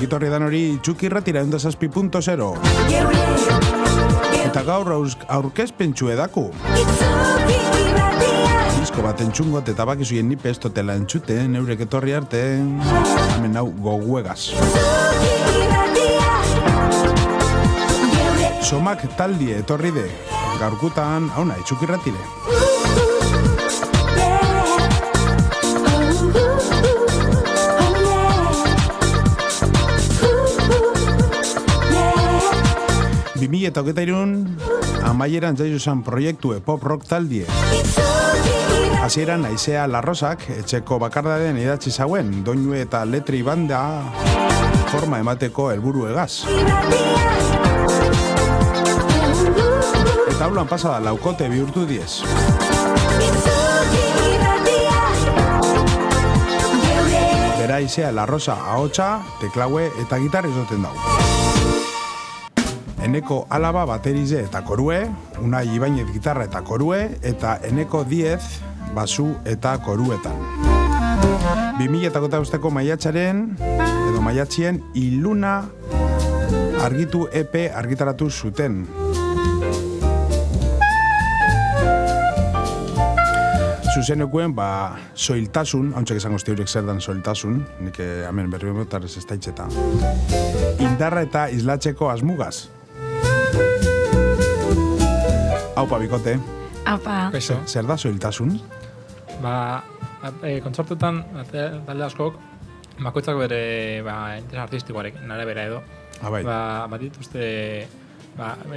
Ongitorri dan hori txukirratira 107.0. Eta gaur aurkezpentsu edaku. Disko bat entzungot eta bakizuien nipe ez totela entzuten, eurek etorri arte, hemen hau goguegaz. Somak taldie etorri de, gaurkutan, hauna, txukirratire. Eta hogetairun, amaieran jaizuzan proiektue pop rock taldie. Hasieran naizea Larrosak, etxeko bakardaren idatzi zauen, doinu eta letri banda forma emateko helburu egaz. Eta haulan pasada laukote bihurtu diez. Bera izea Larrosa ahotsa, teklaue eta gitarri zoten dau. Eneko Alaba baterize eta korue, Unai Ibainez gitarra eta korue, eta Eneko Diez basu eta koruetan. 2005ko maiatzaren, edo maiatzien, Iluna argitu EP argitaratu zuten. Zuzenekuen, soiltasun, hauntzak esango ziurek zer dan soiltasun, nik hemen berri bemotarez ez daitxeta. Indarra eta islatzeko asmugaz. Aupa, bikote. Aupa. Zer da soiltasun? Kontzertutan, talde askok, bakoitzak bere interes artistikoarek, nare bera edo. Bai. Bat dituzte,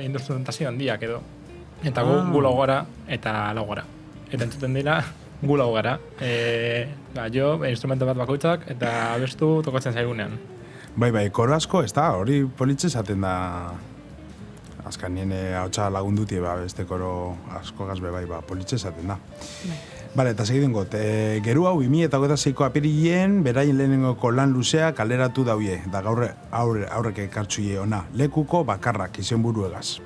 instrumentazio handiak edo. Eta gu lau gara eta lau gara. Eta entzuten dira, gu lau gara. Jo, instrumento bat bakoitzak eta abestu tokatzen zaigunean. Bai, koro asko, ez da, hori politxe esaten da. Azkan nien hautsa lagunduti, beste koro asko gazbe politxe esaten da. Bale, eta segiden got, geru hau 2006ko apirilien, beraien lehenengoko lan luzea kaleratu dauie, da gaur aurrek ekartzuie ona, lekuko bakarrak izenburu egaz.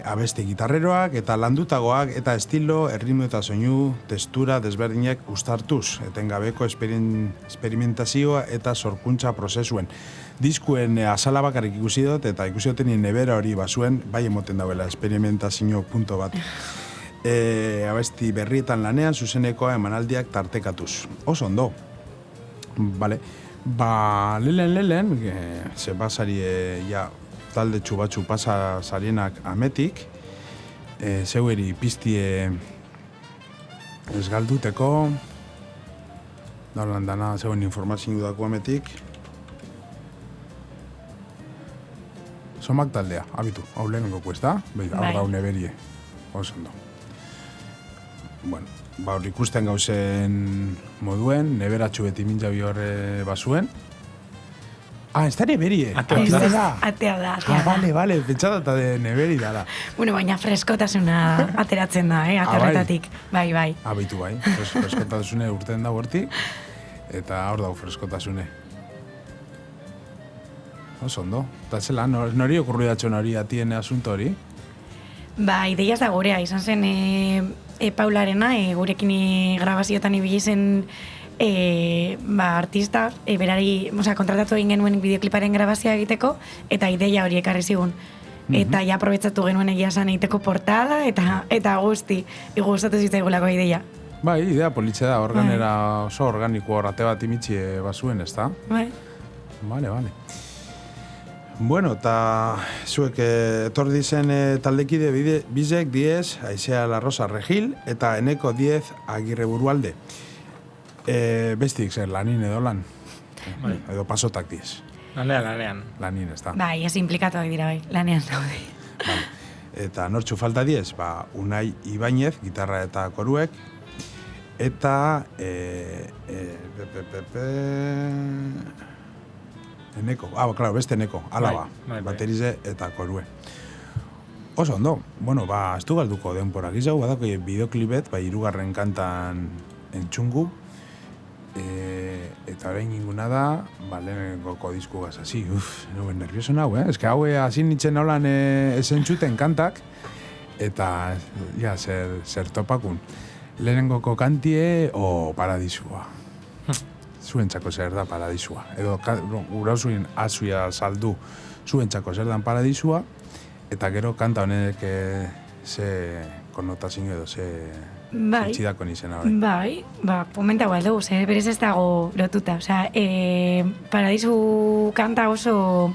Abeste gitarreroak eta landutagoak eta estilo, erritmo eta soinu, testura desberdinak ustartuz, etengabeko esperimentazioa eta sorkuntza prozesuen. Diskuen azala bakarrik ikusi dut eta ikusi duten nebera hori basuen, bai emoten dauela experimentazio punto bat. Abesti berrietan lanean zuzenekoa emanaldiak tartekatuz. Oso ondo. Bale. Lehen, ze basari talde txubatxu pasa sarienak ametik, zeueri piztie esgalduteko, daulan dana zeuen informazio dako ametik, Somak taldea, abitu, hau lehenengo kuesta, hau daune berie, oso ondo. Bueno, hor ikusten gauzen moduen, neberatxu beti mintzabi horre basuen. Ez da neberie. Atea da. Bale, pentsada eta de neberi dara. Bueno, baina freskotasuna ateratzen da, aterretatik. Bai. Abitu bai, freskotasune urten da horti, eta hor dau freskotasune. Oso ondo. Eta zela, nori okurriatxo nori atien asunto hori? Ideiaz da gurea, izan zen Paularena, gurekin grabaziotan ibili zen artista, berari, kontratatu egin genuen bideokliparen grabazioa egiteko, eta ideia hori ekarri zigun. Eta ja aprobetsatu genuen egia esan egiteko portada, eta guzti, gustatu zitzaigulako ideia. Idea politxe da, organera oso organiko horrate bat imitsi basuen, ez da? Bai. Vale. Bueno, eta zuek etor dizen taldekide bizek diez, Aizea Larrosa Regil, eta Eneko Diez Agirre Burualde. Bestik zer, lanin edo lan? Edo pasotak diez? Lanean. Lanin, ez da? Ez implikatuak dira, lanean daude. Eta nortxu falta diez, Unai Ibainez, gitarra eta koruek, eta Eneko, beste Eneko, Alaba, baterize eta korue. Oso ondo, ez du galduko denporak izau, badako bideoklipet, hirugarren kantan entxungu, eta orain inguna da, lehenengoko disku gaz, hasi, noben nervioso nahu, Ez que hau hasi nintzen holan esentzuten kantak, eta, zer topakun. Lehenengoko kantie o paradisua. zuentzako zer da paradisua. Edo gurausuen azuia saldu zuentzako zer dan paradisua, eta gero kanta honek ze konnotazio edo ze itxidako nizena hori. Bai, komenta gual dugu, berez ez dago lotuta. Osea, paradisu kanta oso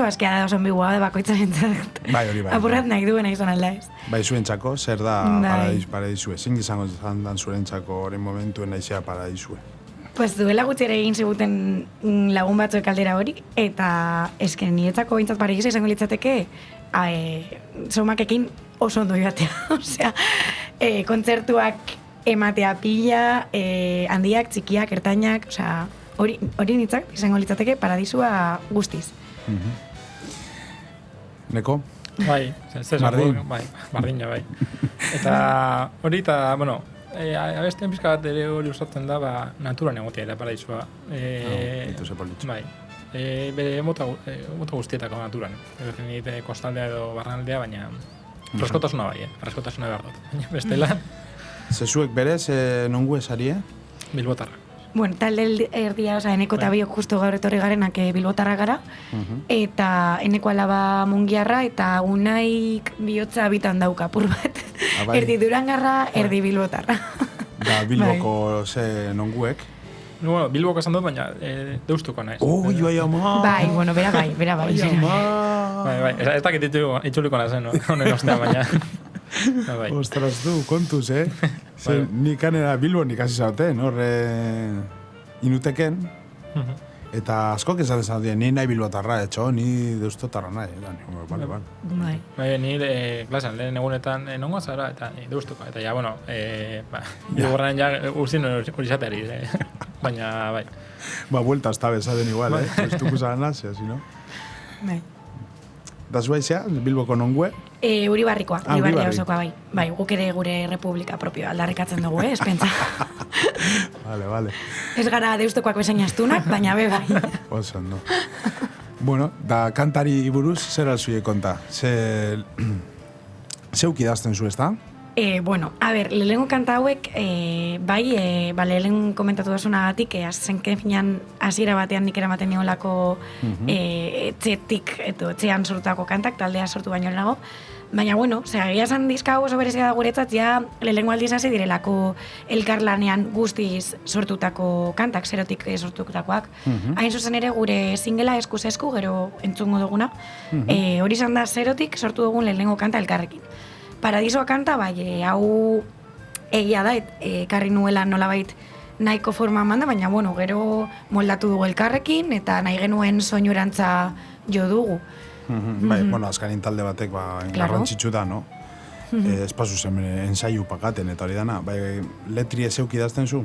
askea da, oso ambigua da bakoitzarentzat. Bai, hori bai. Apurrat nahi duena izan alda ez. Bai, zuentzako, zer da paradisue? Zin izango zandan zurentzako horren momentuen naizea paradisue? Pues duela gutxi ere egin ziguten lagun batzuek aldera hori, eta esken niretzako bintzat paradisua izango litzateke somakekin oso ondo joatea. Osea, kontzertuak ematea pila, handiak, txikiak, ertainak, osea, hori nitzak izango litzateke paradisua guztiz. Neko? Bai, Bardin. Bai, bardina, bai. Eta hori, eta, bueno, abestean pizka bat ere hori usatzen da, naturan egotea eta paradisua. Bai, bere mota guztietako naturan. Nire kostaldea edo barranaldea, baina freskotasuna bai, freskotasuna behar dut. Baina bestela... Zezuek berez, nongu esari, Bilbotarra. Bueno, talde erdia, oza, eneko eta biok justo gaur etorri garenak bilbotarra gara, eta eneko alaba mungiarra, eta unaik bihotza bitan dauka, apur bat. Erdi durangarra, erdi bilbotarra. Da, Bilboko ze nonguek? Bueno, Bilboko esan dut, baina deustuko naiz. Bai, ama! Bai, bueno, bera bai. Bai, ama! Bai, ez dakit itxuliko nazen, no? Honen ostean, baina... Bai. Ostras du, kontuz, nik anera Bilbon ikasi zauten, horre inuteken, eta askok esaten zaten, ni nahi Bilbotarra, etxo, ni deustotarra nahi. Bale. Bai, ni klasean, lehen egunetan nongo zara, eta deustuko, eta ja, bueno, gogorren ja urzin hori zateari, baina, bai. Buelta hasta besaden igual, deustuko zaren nazia, si no? Bai. Da zuaizea, Bilboko nongue? Uribarrikoa, Uribarria osokoa, bai. Bai, guk ere gure republika propioa aldarrikatzen dugu, ez pentsa. Vale. Ez gara deustokoak bezain astunak, baina bai. Oso, no. Bueno, da kantari buruz, zer alzuie konta? Zeuk idazten zu, ez da? Bueno, a ber, lehenengo kanta hauek, lehen komentatu dasunagatik, zenken finan hasiera batean nik eramaten niolako etxetik, etxean sortutako kantak, taldea sortu baino lehenago. Baina, bueno, egia esan dizka hau oso berezia da guretzat, ja lehenengo aldiz hasi direlako elkarlanean guztiz sortutako kantak, zerotik sortutakoak. Hain zuzen ere gure singela eskuz esku, gero entzungo duguna, hori izan da zerotik sortu dugun lehenengo kanta elkarrekin. Paradisoa kanta, bai, hau egia da, ekarri nuela nolabait nahiko forma manda, baina, bueno, gero moldatu dugu elkarrekin, eta nahi genuen soinurantza jo dugu. Bai, bueno, azkarin talde batek, garrantzitsu da, no? Espazu zen ensaiu pakaten, eta hori dana, bai, letri ezeuk idazten zu?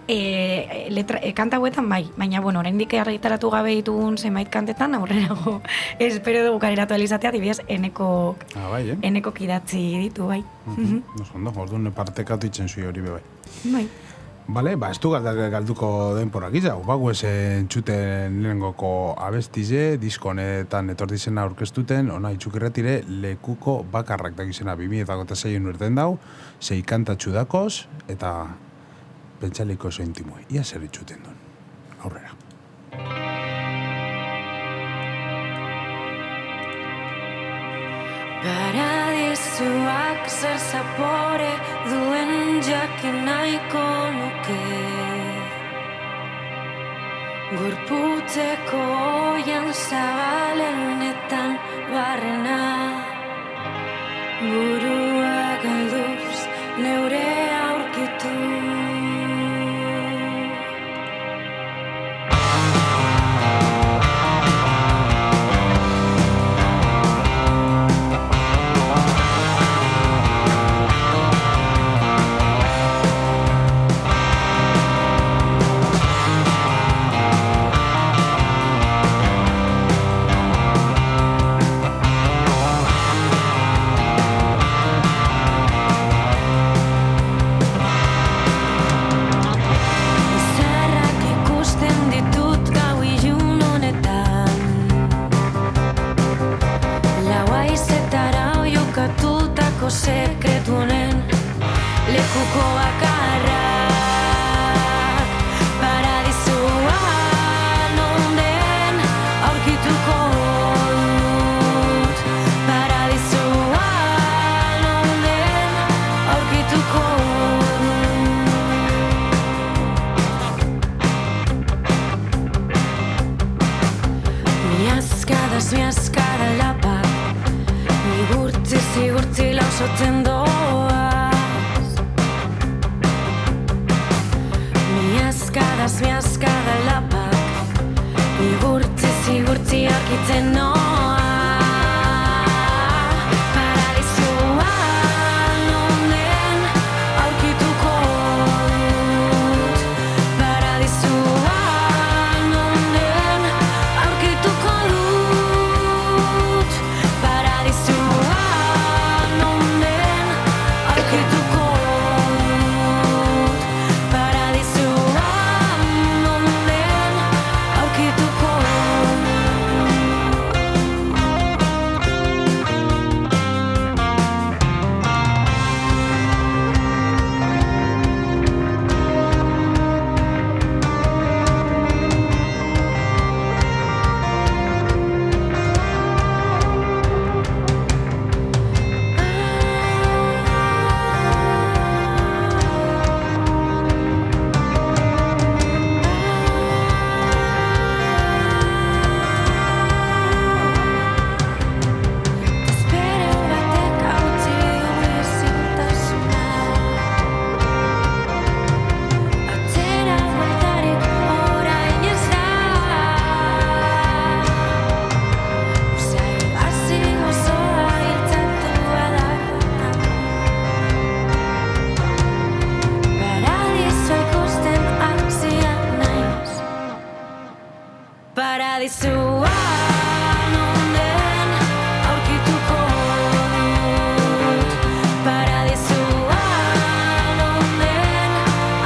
Kanta hauetan bai, baina, bueno, oraindik argitaratu gabe ditugun zenbait kantetan, aurrenago espero dugu kaleratu alizatea, dibidez, enekok idatzi ditu, bai. Ondo, orduan partekatu itzen zui hori bai. Bai. Bale, ez du galduko denporak izau, bago esen txuten lehengoko abestize, diskonetan etordizena aurkeztuten, ona itxukirretire lekuko bakarrak dakizena 2006 urten dau, 6 kantatxu dakoz, eta pentsaliko oso intimue. Ia zer itxuten duen. Aurrera. Paradisuak zer zapore duen jakin nahiko nuke. Gorputzeko oian zabalenetan barrena. Burua galduz neure aurkitu. miazkada lapak Igurtzi lausotzen doaz Miazkada lapak Igurtzi argitzen noa Paradisuan onden aurkituko dut Paradisuan onden aurkituko dut Paradisuan onden aurkituko dut Paradisuan onden aurkituko Espero batek hautsi ezintasuna Atzera bueltarik orain ez da Usai hasi gozoa hiltzatua da Paradisoa ikusten hasia naiz Paradisuan onden aurkituko dut Paradisuan onden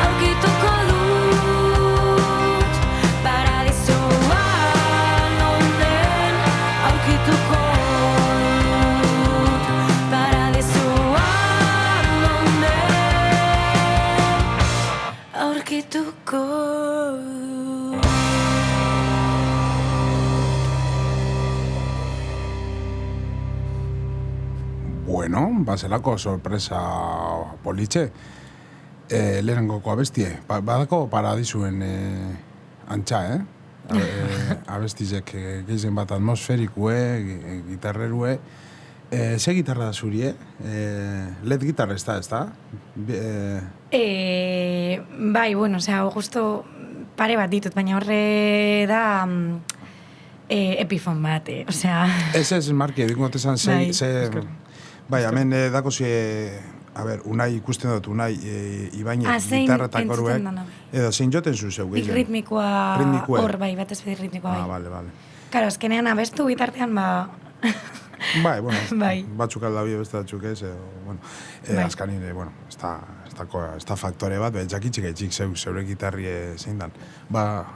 aurkituko dut Paradisuan onden aurkituko dut Paradisuan onden aurkituko dut Bueno, bazelako sorpresa politxe. Lehenengoko abestie. Badako paradisuen antxa, abestizek gehien bat atmosferikue, gitarrerue. Ze gitarra da zurie? LED gitarra ez da? Bai, bueno, justo pare bat ditut, baina horre da Epiphone bat, Ez, marki, edingo tezan Bai. Bai, hemen dako Unai ikusten dut, Unai Ibañez gitarra eta koruek. Edo, zein joten zu zeu Big gehien? ritmikoa Ritmikoa. hor, bai, batez bedi ritmikoa, bai. Vale. Karo, azkenean abestu bitartean, Bai, bueno, Bai. batzuk aldabi beste batzuk ez, bueno, Bai. azkanin, bueno, ez da faktore bat, jakitxik eitxik zeure gitarri zein dan.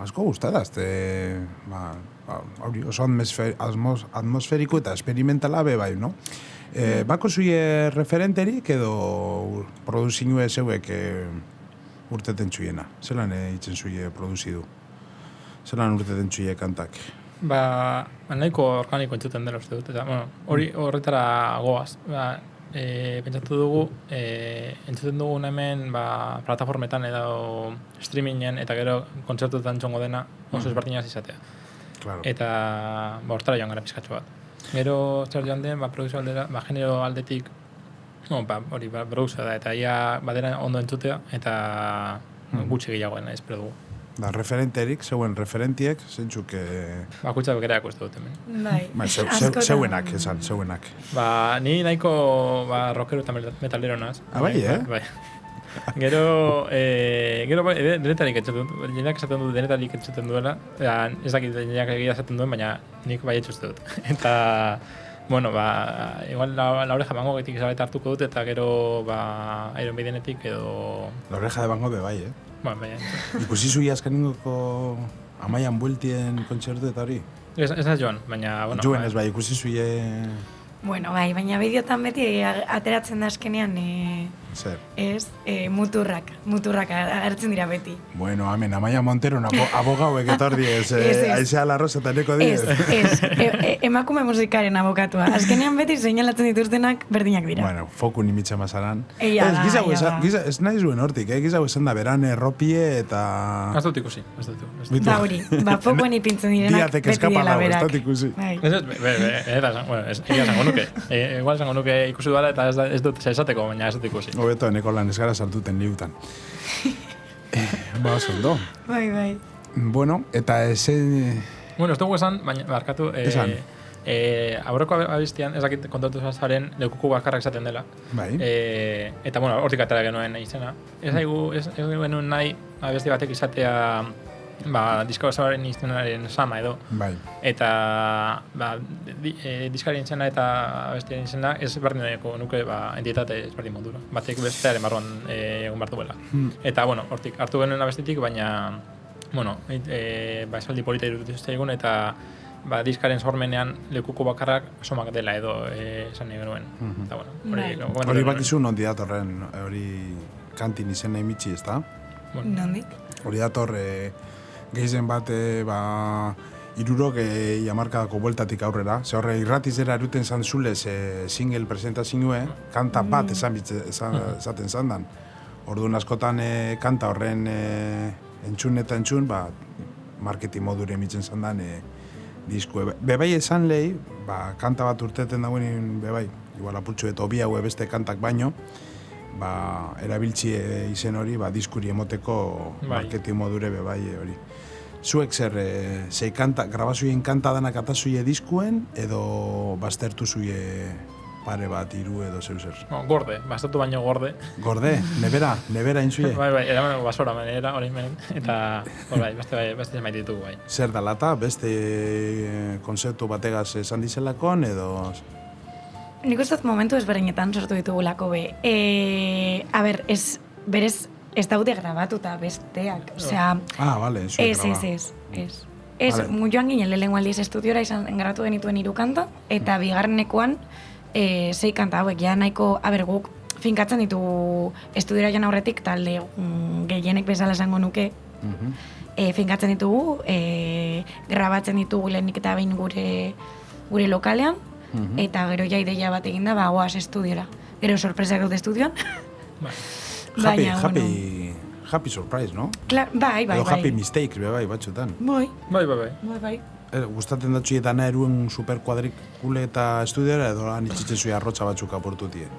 Asko gustada, hori oso atmosferiko eta experimentala be bai, no? Bako zuie referenterik edo produzinue zeuek urteten txuiena? Zelan itzen zuie produzidu? Zelan urteten txuie kantak? Nahiko organiko entzuten dela uste dut, eta hori horretara goaz. Pentsatu dugu, entzuten dugun hemen plataformetan edo streamingen eta gero kontzertuetan txongo dena oso ezberdinaz izatea. Claro. Eta hortara joan gara pizkatxo bat. Gero zer joan den, produzio aldera, genero aldetik, hori produzioa da, eta ia badera ondo entzutea, eta gutxi gehiagoen espero dugu. Referenterik, zeuen referentiek, zentzuk... Bakuitzak bekereak uste dut hemen. Bai, zeuenak, zeuenak. Ni nahiko rockero eta metalero naz. Bai, Bai. Gero denetarik entzuten dut, jendeak esaten dut denetarik entzuten duela, ez dakit jendeak egia esaten duen, baina nik bai etxuste dut. Eta, bueno, igual la oreja bango getik zabait hartuko dut, eta gero Iron Maidenetik edo... La oreja de bango be bai, Bai. Ikusi zui azkeningoko Amaian Bueltien kontzertu eta hori? Ez naz joan, baina, bueno... Joen ez bai, ikusi zuie... Bueno, bai, baina bideotan beti ateratzen da azkenean, Zer. muturrak agertzen dira beti. Bueno, hemen, Amaia Montero, abogauek etorri ez, Ez. Aizea Larrosa eta neko Ez, diez. emakume musikaren abokatua. Azkenean beti seinalatzen dituztenak berdinak dira. Bueno, foku nimitza mazaran. Egia da, egia da. Ez nahi zuen hortik, gizago esan da beran erropie eta... Ez dut ikusi, ez dut. Bitu. Ba hori, fokuen ipintzen direnak Diatek beti eskapa dela dago, ez berak. dut ikusi. Bai. Egia esango nuke. Igual esango nuke ikusi duela eta ez dut esateko, baina ez dut ikusi. Hobeto, eneko lan ez gara sartuten liutan. Ba, oso ondo. Bai. Bueno, eta eze... Bueno, ez dugu esan, baina barkatu, Esan. aurreko abestian, ez dakit kontatu zaren lekuko bakarrak izaten dela. Bai. Eta, bueno, hortik atera genuen izena. Ez genuen nahi abesti batek izatea disko osoaren izenaren sama edo. Bai. Eta diskaren izena eta abestiaren izena ez berdin nuke entitate ezberdin modura. Batek bestearen barruan egon behar duela. Eta, bueno, hortik hartu genuen abestitik, baina, bueno, esaldi polita iruditu zaigun eta diskaren sormenean lekuko bakarrak somak dela edo esan nahi genuen. Eta, bueno, Hori bakizu nondi datorren, hori kantin izena imitsi, ez da? Nondik? Hori dator, gehizen bat, irurok jamarkadako bueltatik aurrera. Ze horre irratizera eruten zan zulez single presentazioe, kanta bat esaten zandan. Orduan askotan kanta horren entzun eta entzun, marketing modure emitzen zandan diskue. Bebai esan lehi, kanta bat urteten dagoen bebai, igual apurtxu eta obi haue beste kantak baino, erabiltzi izen hori, diskuri emoteko marketing modure bebai hori. Zuek zer, zei kanta, grabazioen kanta danak atazuie diskuen, edo baztertu zuie pare bat, hiru edo zeu zer? Gorde, bastatu baino gorde. Gorde, nebera inzuie? Bai, eraman basora manera, orain menen, eta beste maite ditugu bai. Zer da lata, beste konzeptu bategaz esan dizelakon, edo... Nik uste dut momentu ezberdinetan sortu ditugulako be. Berez ez daude grabatuta besteak, osea... vale, zuek graba. Ez. Vale. Joan ginen lehenengo aldiz estudiora grabatu genituen 3 kanta, eta bigarrenekoan 6 kanta hauek, ja nahiko, guk finkatzen ditugu estudiora joan aurretik, talde gehienek bezala esango nuke, finkatzen ditugu, grabatzen ditugu lehenik eta behin gure lokalean, eta gero ja ideia bat eginda, goaz estudiora. Gero sorpresak dut estudioan. Happy surprise, no? Bai. Edo happy mistakes, bai, batxotan. Bai. Gustatzen datxu dana eruen superkuadrikule eta estudiora, edo lan itxitzen zui arrotza batzuk aportutie?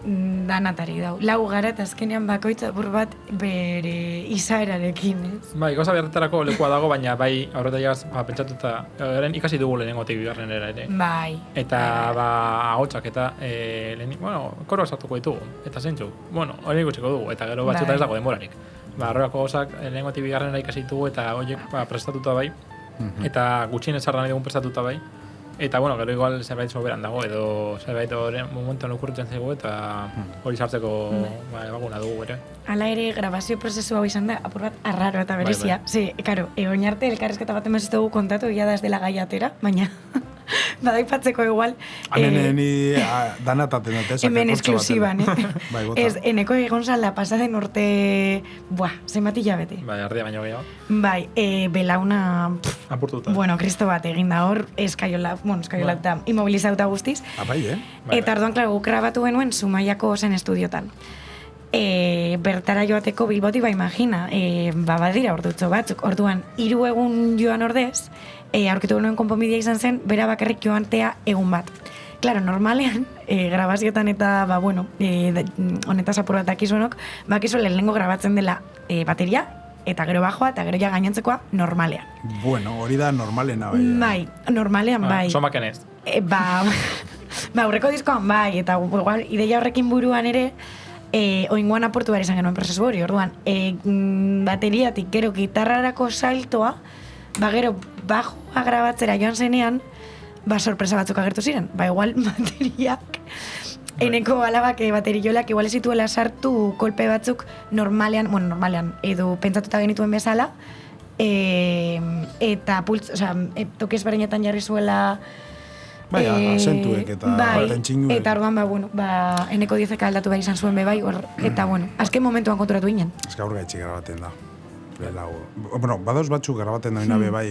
Danatari dau. Lau gara eta azkenean bakoitza bat bere izaerarekin, ez? Bai, gauza beharretarako lekua dago, baina bai aurretaiaz pentsatuta, ikasi dugu lehenengotik bigarrenera ere. Bai. Eta ahotsak eta koroak sartuko ditugu, eta zeintzu. Bueno, hori ikutsiko dugu, eta gero batzutan ez dago denborarik. Horrelako gauzak lehenengotik bigarrenera ikasi ditugu eta horiek prestatuta bai, eta gutxien ez nahi dugun prestatuta bai. Eta, gero igual zerbait soberan dago, edo zerbait momentuan okurritzen zaigu, eta hori sartzeko baguna dugu ere. Hala ere, grabazio prozesu hau izan da, apur bat arraro eta berezia. Ze, oin arte, elkarrezketa bat emaz dugu kontatu, ia da ez dela gai atera, baina badaipatzeko igual... Hemen danataten dut, hemen esklusiban, Bai, bota. Ez, eneko egon zala pasaden urte... zenbat hilabete. Bai, ardia baino gehiago. Bai, belauna... Apurtuta. Bueno, kristo bat egin da hor, eskaiola eta immobilizauta guztiz. Bai, Eta orduan, klaro, guk grabatu genuen Zumaiako zen estudiotan. Bertara joateko Bilboti, imagina, badira ordutxo batzuk. Orduan, 3 egun joan ordez, aurkitu genuen konponbidea izan zen, bera bakarrik joantea egun bat. Claro, normalean, grabaziotan eta, honetaz apur bat dakizuenok, bakizu lehenengo grabatzen dela bateria, eta gero bajoa, eta gero ja gainontzekoa normalean. Bueno, hori da normalena, bai. Bai, normalean, bai. Somaken ez. Aurreko diskoan, bai, eta igual, ideia horrekin buruan ere, oingoan aportu behar izan genuen prozesu hori, orduan, bateriatik gero gitarrarako saltoa, gero bajoa grabatzera joan zenean, sorpresa batzuk agertu ziren. Igual bateriak, eneko alabak bateriolak igual ez zituela sartu kolpe batzuk normalean, edo pentsatuta genituen bezala, eta toki ezberdinetan jarri zuela Bai, azentuek eta bai, tentxinuek. eta orduan, eneko 10 aldatu behar izan zuen bai, eta azken momentuan konturatu ginen. Ez gaur gaitxik grabaten da. Bueno, badauz batzuk grabaten da bai,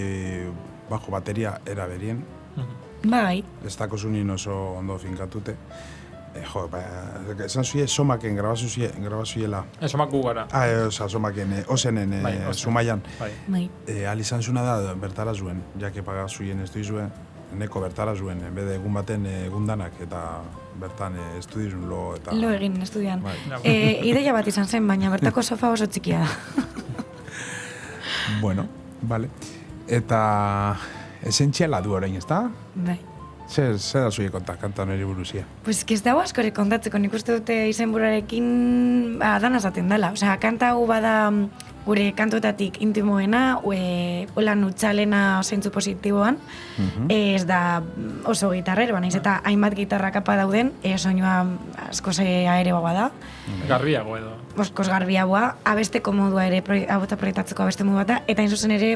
bajo bateria era berien. Bai. Ez dako zunien oso ondo finkatute. Esan zuie, somaken grabazuiela. Somak gu gara. Somaken, osenen, Zumaian. Bai. Alizan zuna da, bertara zuen, jake pagazuien estu zuen, neko bertara zuen, en bede egun baten egundanak, eta bertan estudizun lo eta... Lo egin estudian. Bai. Ideia bat izan zen, baina bertako sofa oso txikia da. Bueno, vale. Eta esentziala du orain, ezta? Bai. Zer da zuie konta, kanta niri buruzia? Pues ez dago askore kontatzeko, nik uste dute izenburuarekin dana esaten dela. Osea, kanta hau bada gure kantuetatik intimoena, holan utxalena zeintzu positiboan, ez da oso gitarrero, naiz eta hainbat gitarra kapa dauden, soinua asko aereagoa da. Garbiago edo. Oskoz garbiagoa, abesteko modua ere, abota proiektatzeko abeste modu bat da, eta hain zuzen ere,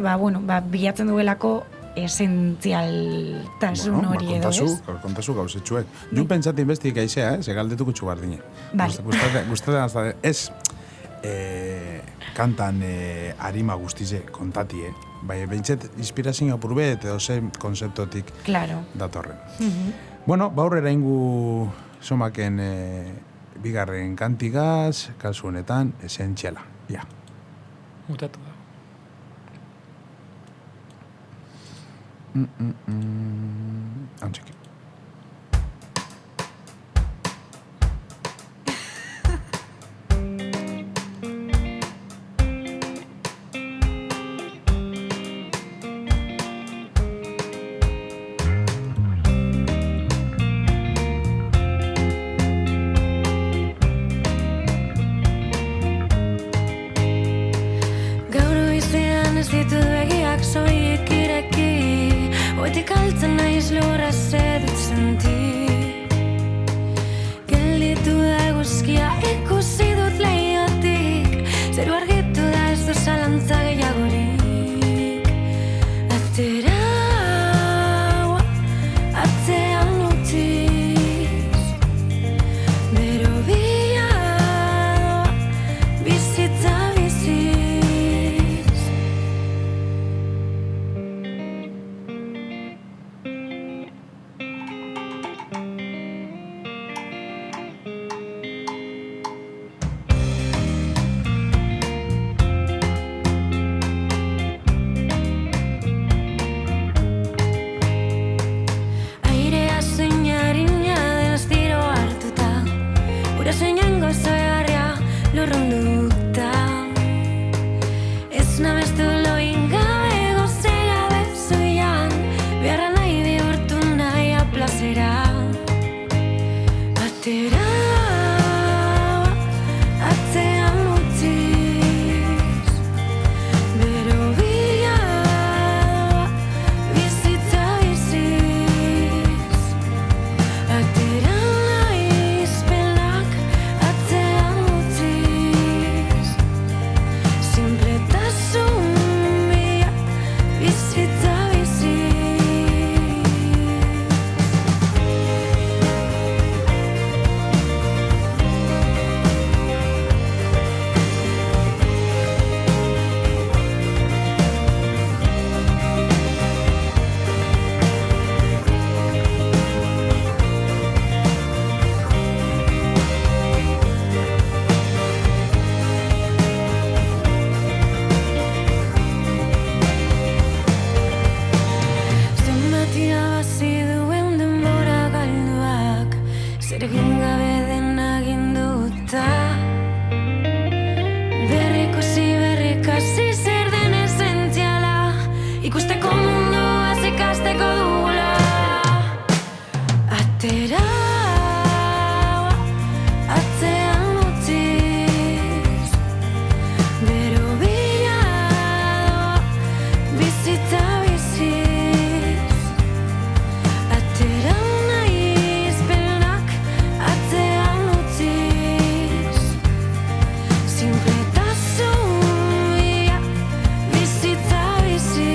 bilatzen duelako esentzialtasun hori edo, ez? Kontazu gauzetxuek. Jo pentsatin bestik aizea, ze galdetuko txubardine. Bai. Gustatzen azta, ez kantan arima guztize kontatie, bai, bentsat inspirazio apurbe eta zen konzeptotik datorren. Bueno, aurrera ingu somaken bigarren kantigaz, kasu honetan, esentziala. Ja. Mutatu da. Antzeki. Gaur goizean ez ditut begiak soilik ireki, oitik altzen naiz lurra zedut senti. Gelditu da eguzkia ikusi dut leihotik, zeru argitu da ez du zalantza gehiagorik. Atera atzean utziz, bero bila bizitza biziz. Airea zein harina den astiro hartuta, ura zeinen gozoegarria lurrunduta. Ez nabestu loin gabe goze gabe zuian, beharra nahi bihurtu nahi plazera. Atera atzean utziz, bero bila bizitza biziz. Atera naiz pelak atzean utziz, sinpletasun biak bizitza biziz. Zenbat irabazi duen denbora galduak, zeregin gabe dena ginduta. Berrikusi berrikasi zer den esentziala, ikusteko munduaz ikasteko dugula. Atera atzean utziz, bero bila bizitza biziz. Atera naiz pelak atzean utziz, sinpletasun biak bizitza biziz.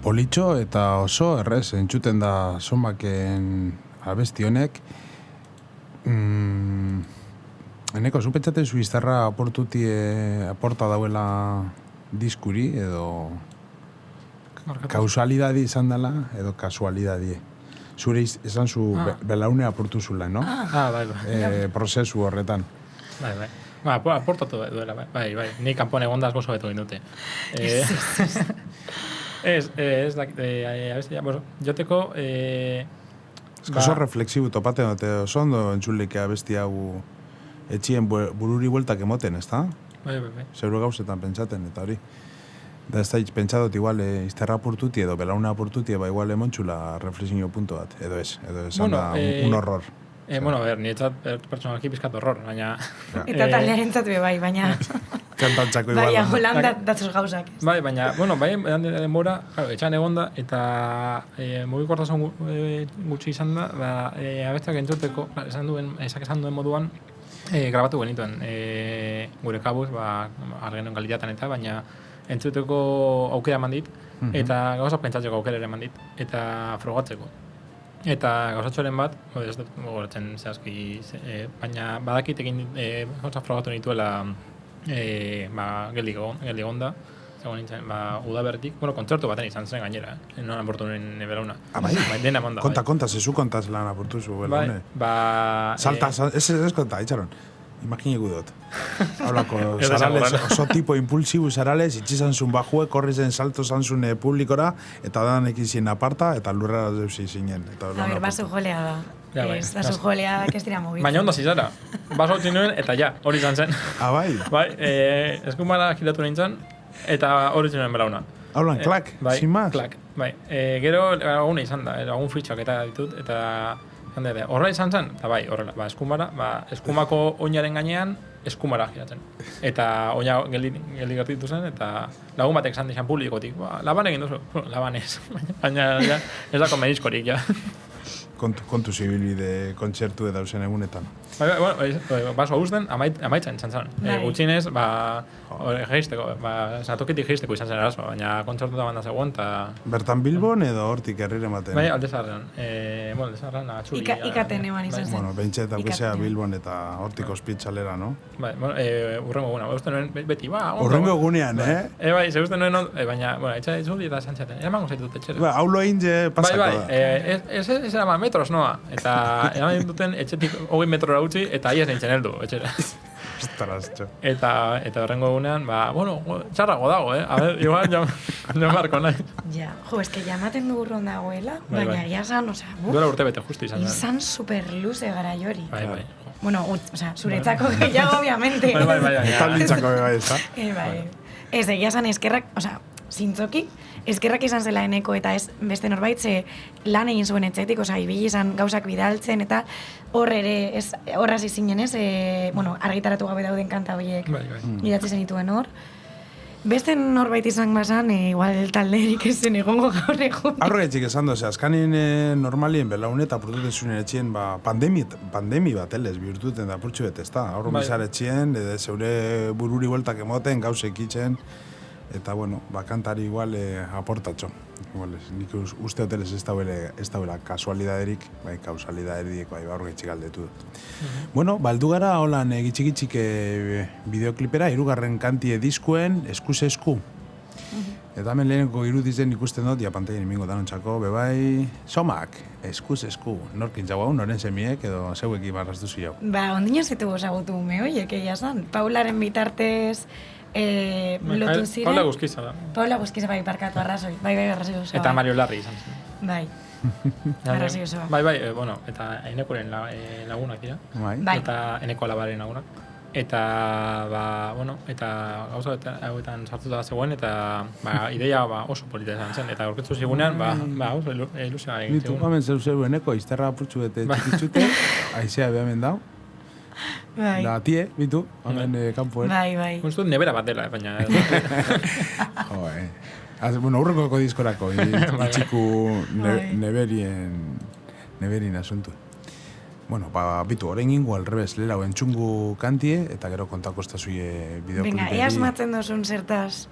Politxo eta oso errez entzuten da somaken abesti honek. Eneko, zu pentsaten zu izterra aporta dauela diskuri edo kausalidadi izan dela edo kasualidadi. Zure esan zu belaune aportu zula, no? Bai. Prozesu horretan. Bai. Aportatu duela, bai. Ni kanpoan egondaz gozo betu indute. Ez abestia, joteko... Oso reflexibu topaten dute, oso ondo entzuleke abesti hau etxien bururi bueltak emoten, ez da? Bai. Zeuro gauzetan pentsaten, eta hori. Da ez da pentsatot igual izterra apurtuti edo belauna apurtuti, igual emontxula reflexio punto bat, edo ez da un horror. Niretzat pertsonalki pizkat horror, baina... Eta taldearen zatu bai, baina... Kantantzako igual. Baina, holan datzuz gauzak. Bai, baina, denbora, etxan egonda, eta mugikortasun gutxi izan da, abestiak entzuteko, esan duen moduan, grabatu genituen gure kabuz, argenuen kalitatean eta, baina entzuteko aukera eman dit, eta gauza pentsatzeko aukera ere eman dit, eta frogatzeko. Eta gauzatxoren bat, ez dut gogoratzen zehazki, baina badakit egin gauza frogatu nituela geldi egonda, zegoen nintzen, udabertik, kontzertu baten izan zen gainera, noan aportu nuen belauna. Bai, dena monda. Konta, zezu kontaz lan aportu zu belaune. Salta, ez konta, itxaron. Imaginegu dut. Hablako zarales, oso tipo impulsibu zarales, itxizan zun bajue, korrizen salto zantzun publikora, eta dan ekizien aparta, eta lurrera zeusi zinen. Basu jolea da. Basu jolea da, ez dira mugitzen. Baina ondo zizara. Baso hau nuen, eta ja, hori izan zen. Bai? Bai, eskumara giratu nintzen, eta hori zinuen belauna. Haulan, klak, sin más? Klak, bai. Gero, agune izan da, agun fritxak eta ditut, eta... Horrela izan zen, eta bai, horrela, eskumako oinaren gainean, eskumara giratzen. Eta oina geldi gertitu zen, eta lagun batek esan dizan publikotik, laban egin duzu, laban ez, baina ez dako menizkorik, ja. Kontu zibilbide kontzertu edauzen egunetan. Baso hausten, amaitzen izan zen. Gutxinez, geisteko, sanatokitik geisteko izan zen eraso, baina kontzertu da banda zegoen, eta... Bertan Bilbon edo hortik herrire ematen? Bai, Aldezarrean. Aldezarrean, atxuri... Ikaten eman izan zen. Bentset, aukizea Bilbon eta hortik ospitzalera, no? Bai, urrengo eguna. Uste nuen beti, urrengo egunean, Bai, ze uste nuen, baina, etxe itzuli eta zantzaten. Eramango zaitut etxera. Ba, haulo egin pasako da. Bai, ez eraman metros noa. Eta eraman duten etxetik 20 metrora utzi, eta aiez nintzen heldu, etxera. Ostras, txo. Eta horrengo egunean, txarrago dago, A ver, igual, jo marko nahi. Ja, eske jamaten du urron dagoela, baina egia zan, duela urte bete justu izan. Izan superluze gara jori. Bai. Zuretzako gehiago, obviamente. Bai. Eta lintzako bai, ez da? Bai. Ez, egia zan eskerrak, zintzoki, eskerrak izan zela eneko eta ez beste norbait lan egin zuen etxetik, ibili izan gauzak bidaltzen eta hor ere, horraz izinen ez, argitaratu gabe dauden kanta horiek idatzi zenituen hor. Beste norbait izan bazan, igual talderik ez zen egongo gaur egun. Arrogetxik esan doze, azkanin normalien belaune eta purtuten zuen etxien pandemi bat elez bihurtuten da purtsu bet, ez da? Horro bizar etxien, zeure bururi bueltak emoten, gauzek itzen, eta, kantari igual aportatxo. Nik uste hoteles ez dauela kasualidaderik, kausalidaderik, horgetxik aldetu dut. Baldu gara, holan gitxik bideoklipera, 3. kantie diskuen, eskuz esku. Eta hemen leheneko irudizen ikusten dut, pantaien imingo danontzako, bebai, somak, eskuz esku. Norkin jau hau, noren semiek, edo zeuek ibarraztu zio. Ondino zetu gozagutu mehoiek, egia zan. Paularen bitartez, lotu ziren. Paula Guzkiza da. Paula Guzkiza, barkatu, arrazoi. Bai, arrazoi osoa. Eta Mario Larri izan zen. Bai. Arrazoi osoa. Bai, eta enekoren lagunak dira. Bai. Eta eneko alabaren lagunak. Eta, eta gauza hauetan sartuta zegoen, eta ideia oso polita izan zen. Eta gorketzu zigunean, oso ilusioa egin zigun. Nitu gamen zeu eneko, izterra apurtxu bete txikitzute, aizea behamen dau. Bai. Da, tie, bitu, hamen kanpoen. Bai. Konztu nebera bat dela, baina... Urrengoko diskorako, itxiku neberien asuntu. Bitu, horrein ingo alrebez, lehela entzungu kantie, eta gero kontako estazuie bideokliperi. Venga, eaz matzen dozun zertaz,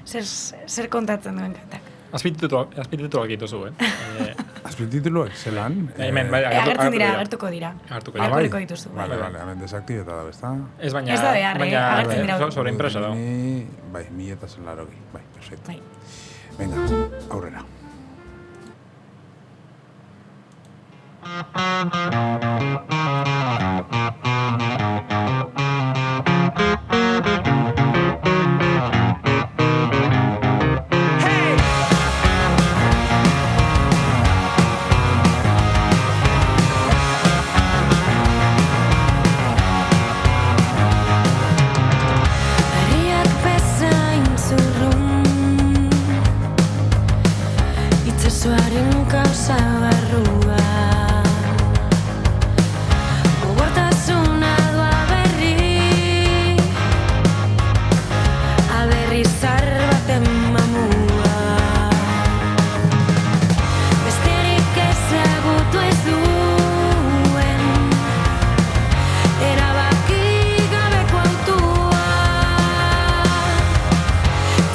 zer kontatzen duen kantak? azpitituak dituzu, Azpitituluak, zelan? Hemen, bai, agertuko dira. Agertuko Ah, dira. bai? Irakurriko dituzu. Vale, hemen desaktibeta da, bezta? Ez baina... Ez da behar, agertzen dira. Sobre impresa da. Bai, 1080, bai, perfecto. Bai. Venga, aurrera. Herriak bezain zurrun, itsasoaren kausa barrua. Gogortasuna doa berri, aberri zar baten mamua. Besterik ezagutu ez duen, erabaki gabeko autua.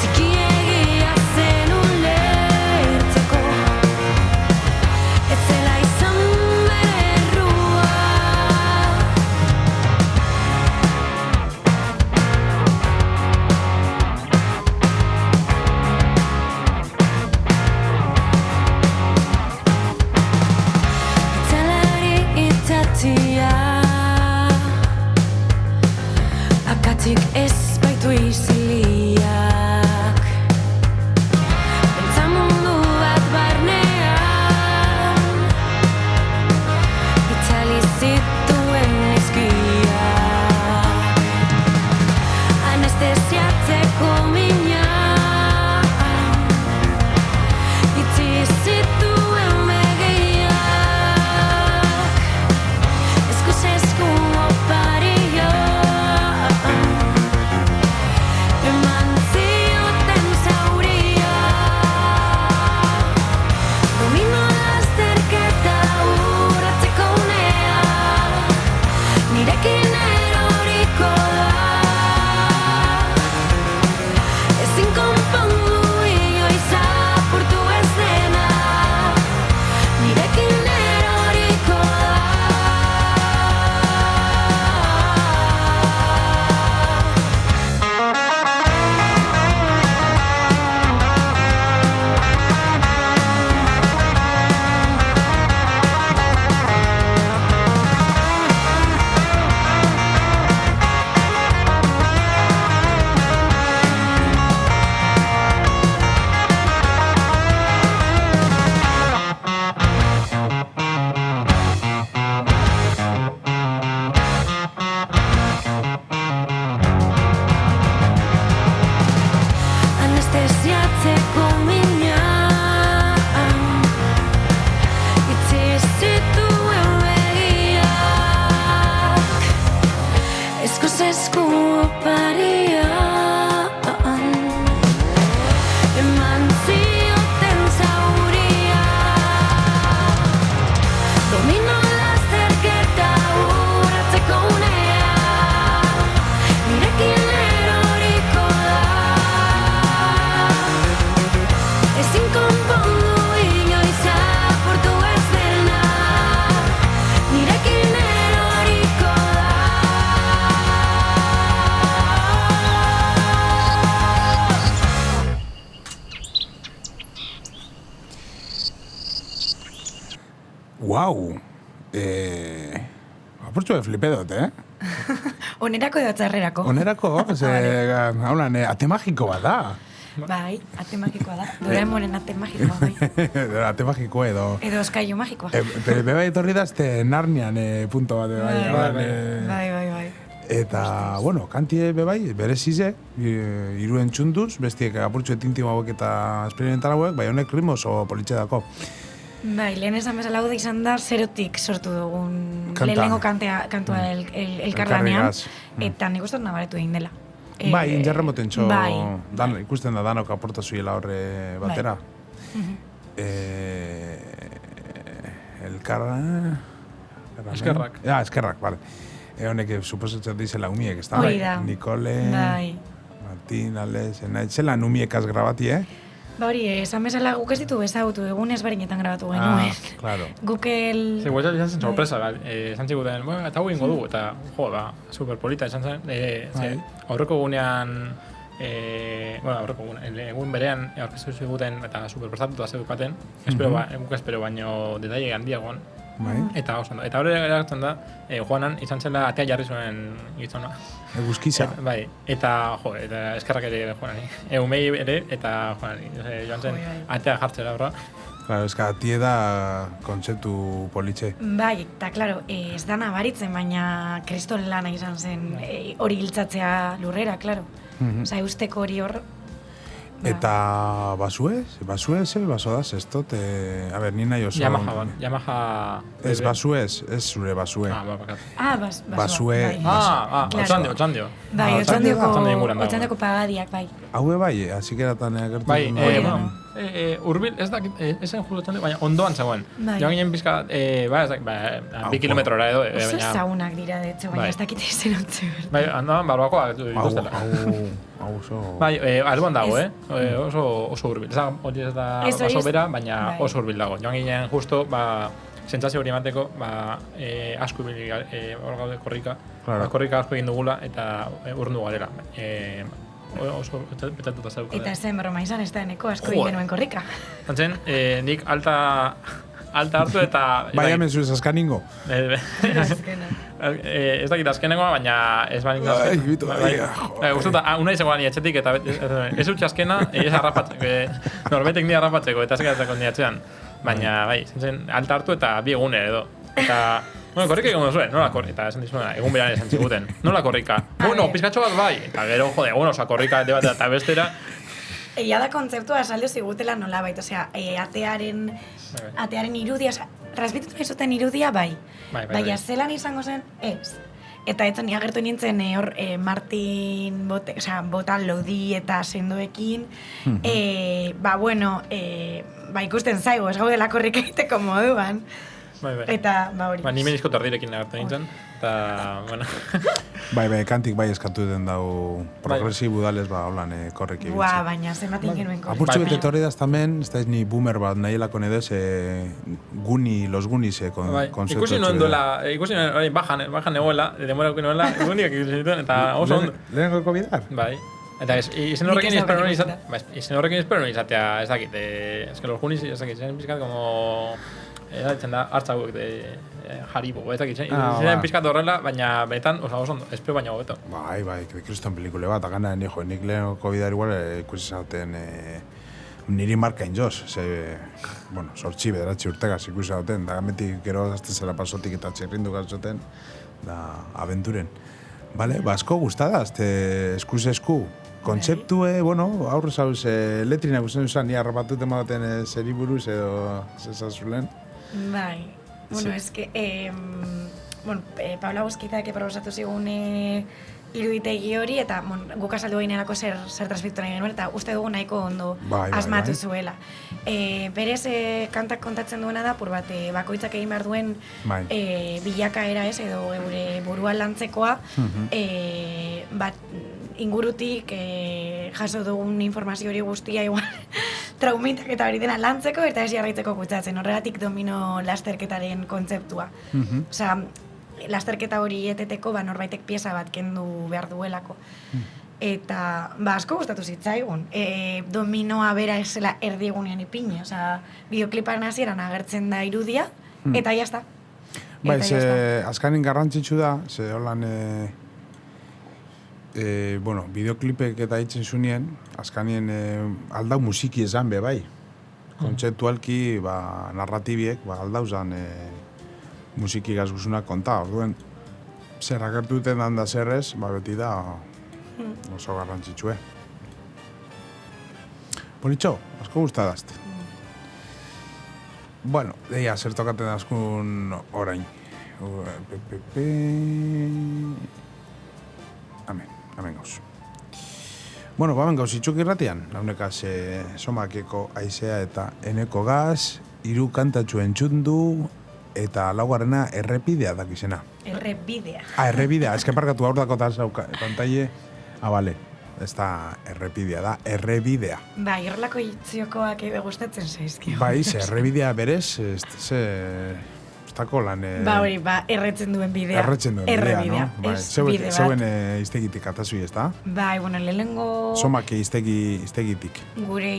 Txikiegia zen ulertzeko, ez zela izan bere errua. Itzalari itzatia, akatik ez baitu iziliak. Pentsamundu bat barnean, itzali zituen izkiak. Anestesiatzeko minak, itzi zituen begiak. Eskuz esku opariak, eman zioten zauria. Domino lasterketa urratzeko unea, nirekin eroriko da. Ezin konpondu inoiz apurtu ez dena, nirekin eroriko da. Anestesiatzeko minak, itzi zituen begiak. Eskuz esku opariak, eman zioten zauria. Domino lasterketa urratzeko unea, nirekin eroriko da. Ezin konpondu inoiz apurtu ez dena, nirekin eroriko da. Guau! Apurtxo de flipe dut, Onerako edo txarrerako. Onerako, haulan, ate magiko bat da. Bai, ate magikoa da. Doraemonen ate magikoa, bai. Ate magiko edo. Edo eskailu magikoa. Beba etorri dazte Narnian punto bat, Bai. Eta, bueno, kantie bebai, berezize, iruen txunduz, bestiek apurtxo etintimo hauek eta experimental hauek, bai honek ritmo oso politxe dako. Bai, lehen esan bezala hau da izan da zerotik sortu dugun Kanta. lehenengo kantua elkarlanean, Elkarregaz. eta nik uste dut nabaretu egin dela. Bai, injarra moten txo, bai. ikusten da danok aporta zuela horre batera. Elkarra... Eskerrak. Ja, eskerrak, bale. Honek suposatzen dizela umiek, ez da? Hori da. Nikole, Bai. Martin, Alex, zelan umiekaz grabati, Ba hori, esan bezala guk ez ditu ezagutu egun ezberdinetan grabatu genuen. Claro. Guk el... Ze, guatzen izan zen sorpresa, esan txiguten, eta hau ingo dugu, eta, jo, superpolita izan zen, aurreko gunean, egun berean aurkeztu ziguten eta superprestatuta zeukaten, guk espero baino detaile handiagoan, eta oso ondo. Eta hori eratzen da, Juanan izan zela atea jarri zuen gizona. Eguzkiza. Bai, eta eskerrak ere Juanani. Eumei ere, eta Juanani. Joan zen, atea jartzera horra. Claro, eska tie da kontzeptu politxe. Bai, eta claro, ez da nabaritzen, baina kriston lana izan zen hori hiltzatzea lurrera, claro. Osa, eusteko hori hor... Eta basuez, baso da, zestot, a ber, nina jo son... Yamaha... Ez basuez, ez zure basue. Bakat. Basue... Otxandio. Bai, otxandioko pagadiak, bai. Haue bai, así que eratan agertu. Bai, urbil, ez dakit, esen julo otxandio, baina ondoan zegoen. Joan ginen pizka, ez dakit, 2 kilometrora edo. Oso zaunak dira, de hecho, baina ez dakit ezen otzen. Bai, andaban barbakoa dituztela. Hau oso... Bai, alboan dago, oso urbil. Hori ez da baso bera, baina oso urbil dago. Joan ginen justo, sentsazio hori emateko, asko ibili hor gaude korrika. Korrika asko egin dugula eta urrundu garela. Oso betatuta zauka. Eta zen broma izan ez da eneko asko egin genuen korrika. Zantzen, nik alta hartu eta... Bai, hemen zuez askaningo. Ez dakit azkenengoa, baina ez banik azken. Ai, bitu, Guztuta, una izagoan niatxetik eta ez utxe azkena, ez harrapatzeko. Norbetek ni harrapatzeko eta ez geratzeko niatxean. Baina, bai, zen alta hartu eta 2 egune edo. Eta, bueno, korrika egon duzuen, nola korrika? Eta esan dizuna, egun beran esan ziguten. Nola korrika? Bueno, pizkatxo bat bai. Eta gero, jode, osa korrika bat eta bestera. Egia da kontzeptua esaldio zigutela nola baita, osea, atearen irudia, osea, transmititu nahi zuten irudia bai. Baina zelan izango zen, ez. Eta etzen agertu nintzen hor Martin botan lodi eta sendoekin, bueno, ikusten zaigu, ez gaudela korrika egiteko moduan. Eta, hori. Ni menizko tardirekin agertu nintzen, eta, bueno. Bai, kantik bai eskatu den dau progresibu dales, holan korreki bitxe. Baina zematik genuen korreki. Apurtxo bete torredas tamen, ez da ez ni boomer bat nahielako nedez, los Goonies konzeptu. Ikusi nuen duela, bajan egoela, demora ukin egoela, Gooniak ikusi zituen, eta oso ondo. Lehenko bidar? Bai. Eta izen horrekin espero nuen izatea, ez dakit, ez que los Goonies, ez dakit, zen pizkat como... Ditzen da, hartza hauek de Haribo, ez dakit, ziren pizkat horrela, baina betan, oso ondo, espero baina hobeto. Bai, kriston pelikule bat, agana nijo, nik lehenko bidar igual ikusi zaten niri markain joz, bueno, 8 bederatzi urtegaz ikusi zaten, da gametik gero azten zela pasotik eta txerrindu gazoten, da aventuren. Bale, asko gustada, esku, kontzeptue, bueno, aurrez hau letrina gusten duzan, ni harrapatuten baten zeri buruz edo zezazulen. Bai, bueno, es que, Paula Busquitak probosatu zigun iruditegi hori, eta guk azaldu ginerako zer transmititu nahi genuen, eta uste dugu nahiko ondo asmatu zuela. Berez, kantak kontatzen duena da, pur bat, bakoitzak egin behar duen bilakaera ez, edo gure buruan lantzekoa, ingurutik jaso dugun informazio hori guztia igual traumitak eta hori dena lantzeko eta ez jarraitzeko kutsatzen. Horregatik domino lasterketaren kontzeptua. Osea, lasterketa hori eteteko norbaitek pieza bat kendu behar duelako. Eta, asko gustatu zitzaigun. Dominoa bera esela erdiegunean ipini. Osea, bideokliparen hasieran agertzen da irudia, eta jazta. Bai, azkanin garrantzitsu da, ze holan... bideoklipek eta hitzen zunien, azkanien aldau musiki esan be bai. Kontzeptualki, narratibiek, aldau zan musiki gazguzunak konta. Orduen, zer agertu duten da zerrez, beti da oso garrantzitsue. Politxo, asko gustadazte. Bueno, deia, zer tokaten askun orain. Hemen gauz. Bueno, hemen gauz itxuk irratian. Launekaz somakeko aizea eta eneko gaz, 3 kantatxu entzundu eta laugarrena errepidea dakizena. Errepidea. Errepidea. Ez que parkatu aur dako tal pantaile. Bale. ez da errepidea, da errebidea. Bai, horrelako itziokoak ebe gustatzen zaizkio. Bai, ze errebidea berez, ez dako lan... Hori, erretzen duen bidea. Erretzen duen bidea, no? Bai, bide bat. zeuen iztegitik atazui, ez da? Bai, lehenengo... Somak iztegitik. Gure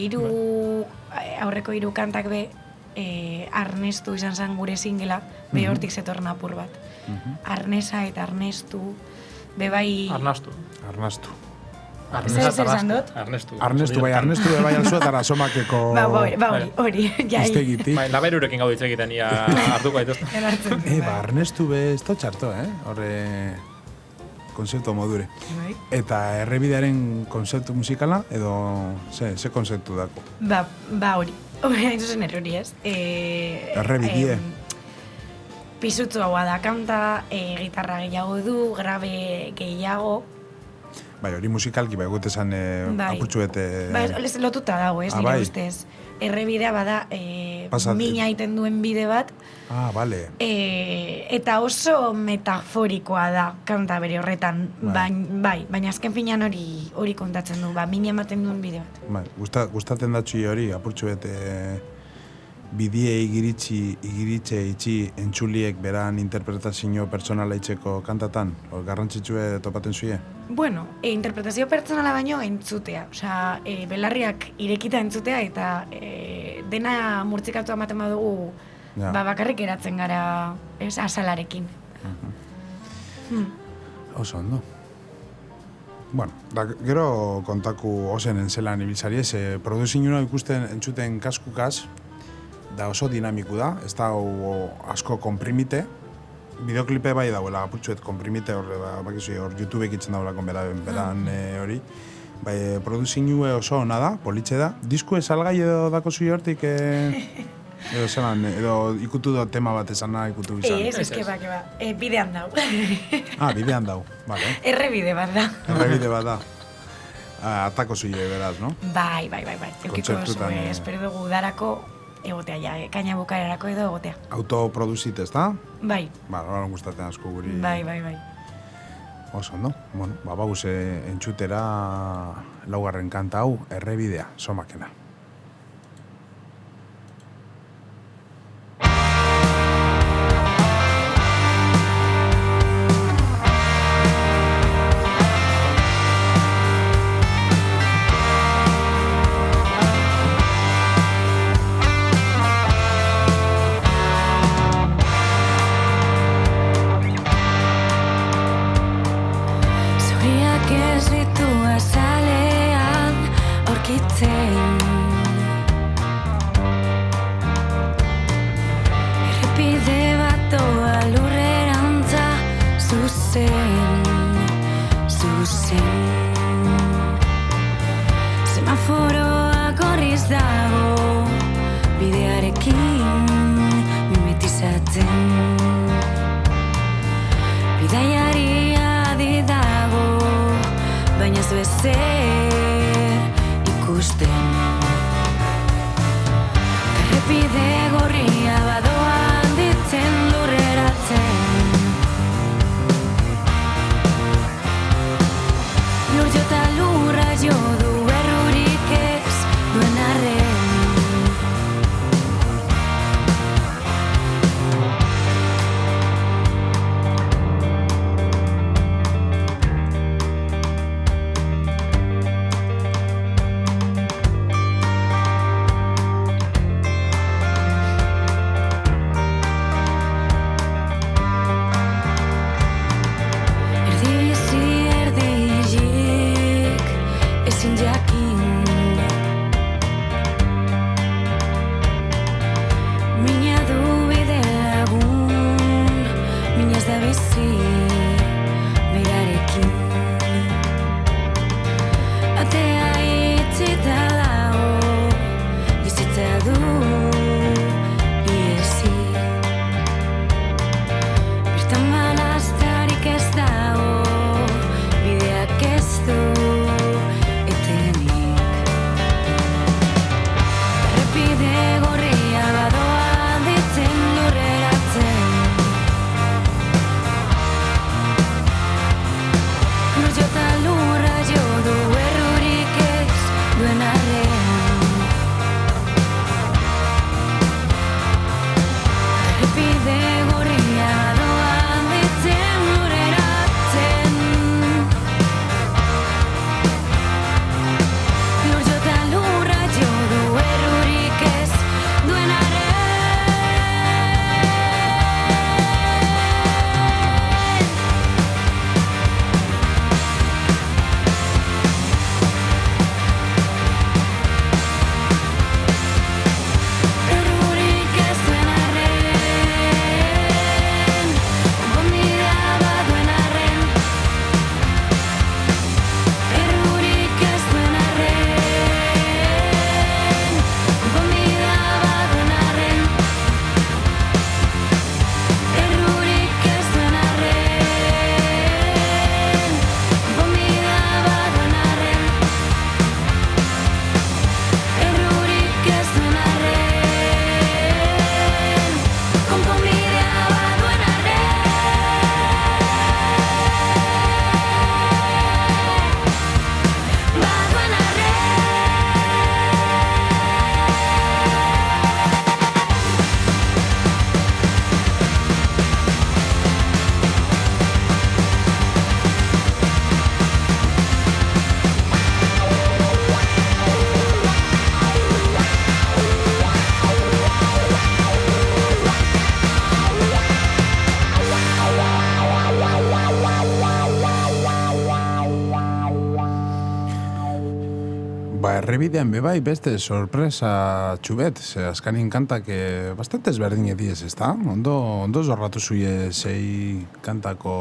aurreko hiru kantak be, Arnestu izan zen gure singela, be hortik zetorren apur bat. Arnesa eta Arnestu, be bai... Arnastu. Zer esan dut? Arnestu Bai, Arnestu bai alzuetara somakeko... hori, jai. Iztegitik. Bai, laberurekin gaudu hitz egiten, ia hartuko dituzte. Arnestu be, ez da txarto, horre... konzeptu modure. Eta errebidearen konzeptu musikala, edo ze konzeptu dako? Hori. Hain zuzen errori ez. Errebidie. Pisutzu haua da kanta, gitarra gehiago du, grabe gehiago. Bai, hori musikalki, bai, gute esan apurtxuet... Bai, lotuta dago, ez, nire ustez. Errebidea bada, mina egiten duen bide bat. Ah, bale. Eta oso metaforikoa da kanta bere horretan. Baina azken finean hori kontatzen du, mina ematen duen bide bat. Bai, gustatzen datxui hori, apurtxuet bidie igiritxe itxi entxuliek beran interpretazio pertsonala itxeko kantatan, garrantzitsue topaten zuie? Bueno, interpretazio pertsonala baino entzutea. Osea, belarriak irekita entzutea eta dena murtzikatu ematen badugu bakarrik eratzen gara azalarekin. Oso ondo. Bueno, gero kontaku osenen zelan ibiltzari ez, produzinuna ikusten entzuten kaskukaz, da oso dinamiku da, ez da asko komprimite, bideoklipe bai dauela, apurtxuet komprimite hor YouTubek itzen dauelako beran hori. Bai, produzinue oso ona da, politxe da. Disku salgai edo dako zui hortik, edo zelan, edo ikutu do tema bat esana ikutu bizan. Ez, keba, bidean dau. Bidean dau, bale. Errebide bat da. Errebide bat da. Atako zui beraz, no? Bai. Eukiko zue, espero dugu darako, egotea ja, kaina bukaerarako edo egotea. Autoproduzit, ez da? Bai. Horan gustatzen asko guri. Bai. Oso, no? Bueno, bauz entxutera laugarren kanta hau, errebidea, somakena. Errepide bat doa lurrerantza zuzen Semaforoa gorriz dago bidearekin mimetizatzen Bidaiaria adi dago baina ez du ezer ikusten Errepide gorria badoa handitzen lurreratzen Lur jota lurra jo du errurik ez duen arren Arrebidean bebai beste sorpresa txubet, ze azkanin kantak bastante ezberdin ediez, ezta? Ondo zorratu zuie 6 kantako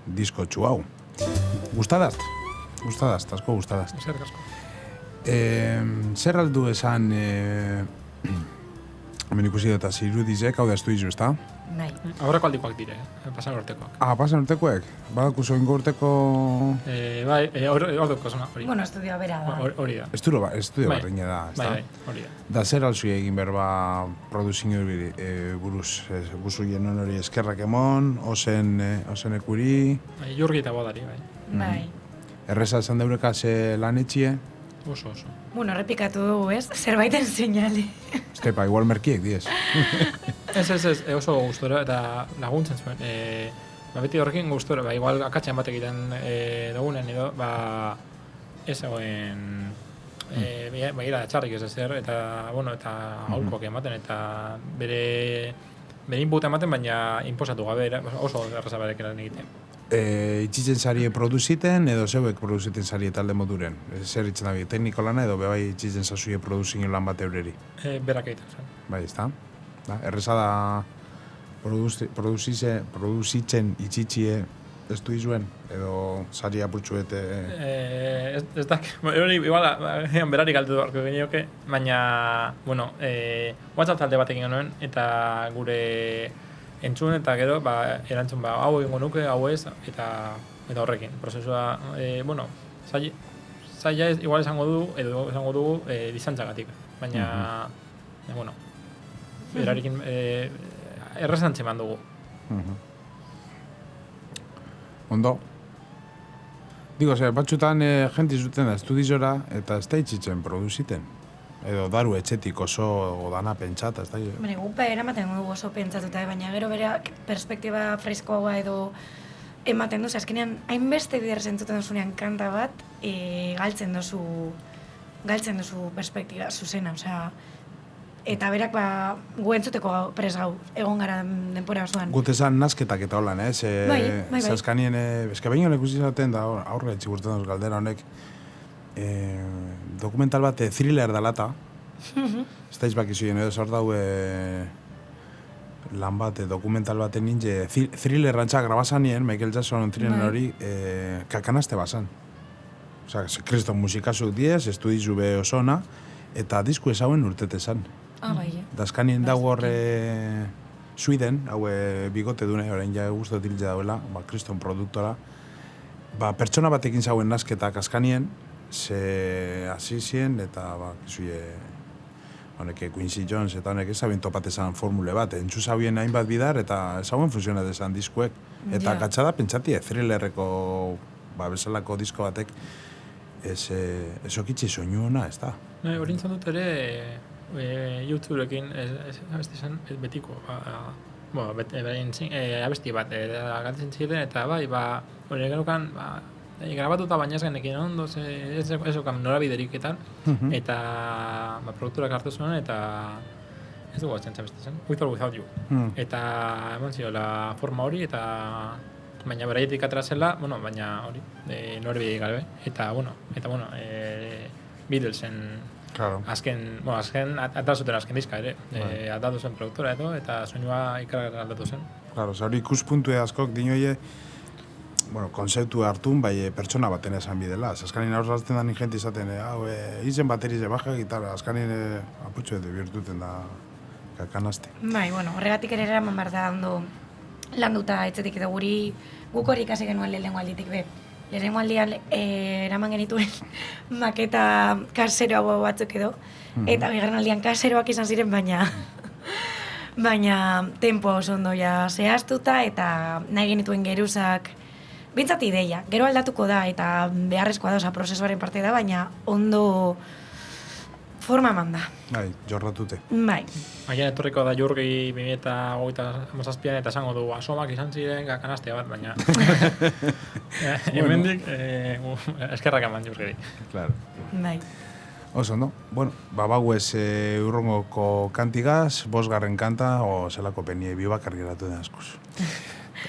disko txu hau. Gustadast, asko gustadast. Zer asko. Zer aldu esan, hemen ikusi dut irudizek, hau da estu dizu, ezta? Bai. Aurreko aldikoak dire, pasan urtekoak. Pasan urtekoek? Badaku zoingo urteko... Bai, orduko zona, hori. Bueno, estudioa bera da. Hori da. Estudio Bai. barreine da, ezta? Bai, hori da. Da zer alzu egin berba produzio buruz, guzu jenon hori eskerrak emon, osen ekuri, Jurgi eta bodari, bai. Bai. erreza esan deureka ze lan etxie, Oso. Bueno, errepikatu dugu, ez? Zerbaiten seinale. estepa, igual merkiek diez. Ez, oso gustora eta laguntzen zuen. Beti horrekin gustora, igual akatxean bat egiten dugunen edo, ez egoen begira txarrik ez ezer, eta aholkoak ematen, eta bere input ematen, baina inposatu gabe, oso erraza barek lan egiten. Itxitzen zarie produziten edo zeuek produziten zarie talde moduren? Zer itzen dabe, tekniko lana edo bebai itxitzen zazuie produzio lan bat eureri? Berak egiten zen. Bai, ezta? Erreza da produzitzen itxitxie ez du izuen, edo zari apurtxuete... Ez da, hori igual berari galtu beharko genioke, baina, WhatsApp talde bat egin genuen, eta gure entzun eta gero, erantzun, hau egingo nuke, hau ez, eta horrekin. Prozesua, zaila ez, igual esango dugu, distantzagatik. Baina, berarekin errezantze eman dugu. Ondo. Digo, batxutan jenti zuten da estudizora eta ez da itxitzen produziten. Edo daru etxetik oso dana pentsata, ez da? Gupe eramaten dugu oso pentsatuta, baina gero berak perspektiba freskoagoa edo ematen duzu. Azkenean, hainbeste bider zentzuten duzunean kanta bat, galtzen duzu perspektiba zuzena, osea, eta berak gu entzuteko prest gau, egon gara denpora osoan. Gut esan nazketak eta holan, ez? Bai. Zaskanien, eske baino ikusi zaten da, aurre etxigurten duz galdera honek, dokumental bat thriller dalata, ez da izbakizuen edo zor dau lan bat, dokumental baten nintzen, thriller rantza grabazanien, Michael Jackson thriller hori, kakanaste basan. Osea, kriston musikazuk diez, estudizu be osona, eta disku ezauen urtete zan. Bai, Dazkanien dago horre Sweden, hau bigote dune, orain ja guztu tiltze dauela, kriston produktora, pertsona batekin zauen nazketak askanien, ze hasi zien, eta kizuie, honek Quincy Jones eta honek ezabien topatezan formule bat, entzu zabien hainbat bidar, eta ezauen funtzionatezan diskuek. Eta katxada pentsatie, thrillerreko bezalako disko batek, ez okitzi soinu ona, ez da. Hori nintzen dut ere, YouTuberekin, abesti zen, betiko, abesti bat, galtzen ziren, eta hori genukan, grabatuta baina ez genekin ondo, ez okan norabiderik eta produkturak hartu zuen, eta ez dugu batzen zabesti zen, With or Without You. Eta eman ziola forma hori, eta baina beraietik atera zela, baina hori, norabiderik gabe, eta Beatlesen azken atazuten azken diska ere, atatu zen produktora eta soinua ikarra aldatu zen. Claro, hori ikuspuntue askok dinoie, konzeptu hartun, bai pertsona baten esan bidela. Azkanin aurrazten da ni jenti izaten, izen baterize baja gitarra, azkanin aputxo edo bihurtuten da kakanaste. Bai, horregatik ere eraman behar da ondo landuta etxetik edo guk hori ikasi genuen lehenengo alditik be. Lehenengo aldian eraman genituen maketa kaseroa batzuk edo, eta bigarren aldian kaseroak izan ziren, baina tempo oso ondo ja zehaztuta, eta nahi genituen geruzak bintzat ideia. Gero aldatuko da, eta beharrezkoa da, prozesuaren parte da, baina ondo forma eman da. Bai, jorratute. Bai. Baina etorriko da Jurgi 2027an eta esango du asomak izan ziren kakanastea bat, baina hemendik eskerrak eman Jurgiri. Claro. Bai. Oso, no? Bueno, baguez urrongoko kantigaz, 5. kanta, o zelako penie bibakar geratu den askuz.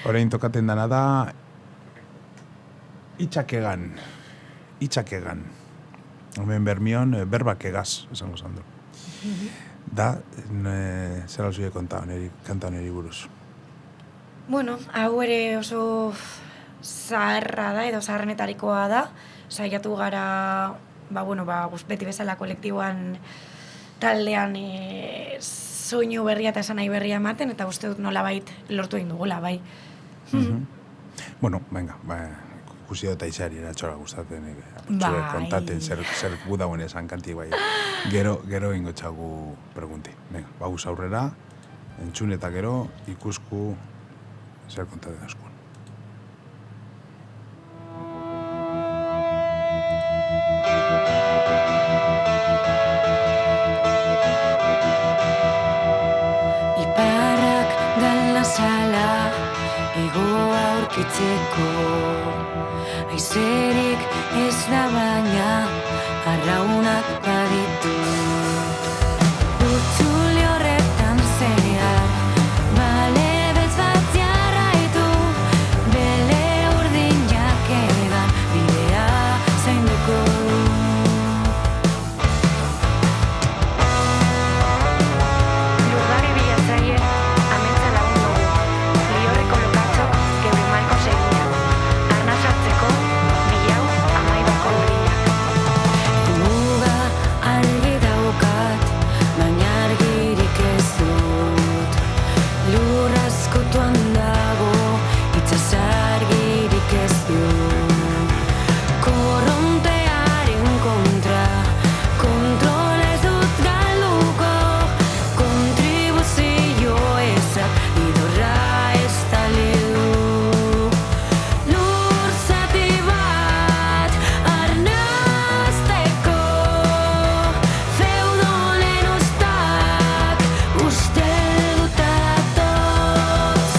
Horein tokaten dana da Itxakegan. hemen Bermion, berbak egaz, esango zandu. Da, zera zuke kanta honeri buruz. Bueno, hau ere oso zaharra da, edo zaharrenetarikoa da. Saiatu gara, beti bezala kolektiboan taldean soinu berria eta esanai berria ematen, eta uste dut nolabait lortu egin dugula, bai. Bueno, venga, ikusi dut aizari eratxora gustatzen, Bai. kontaten zer gu dauen esan kanti bai. Gero ingo txagu pregunti. Venga, bauz aurrera, entzun eta gero ikusku zer kontaten askun. Iparrak gala sala egoa aurkitzeko aizerik ez da baina arraunak baditu Utzuli horretan zehar bale beltz bat jarraitu bele urdinak edan bidea zainduko Lurgari bilatzaile, amentza lagun dugu. Liorreko lokatxok geure marko segina. Arna sartzeko, bilau amaibako urdinak. Muga argi daukat, baina argirik ez dut. Lur askotuan dago, itsas argirik ez dut. Korrontearen kontra, kontrol ez dut galduko. Kontribuzio ezak, idorra ez talidu. Lur zati bat arnazteko feudonen ustak ustelduta datoz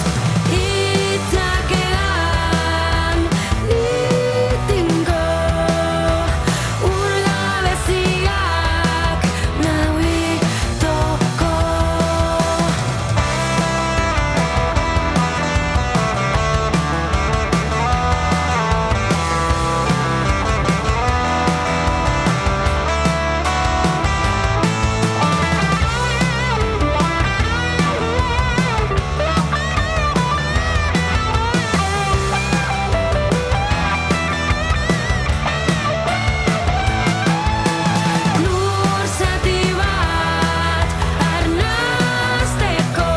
hitzak egan ditinko urgabeziak naui toko Lur zati bat arnazteko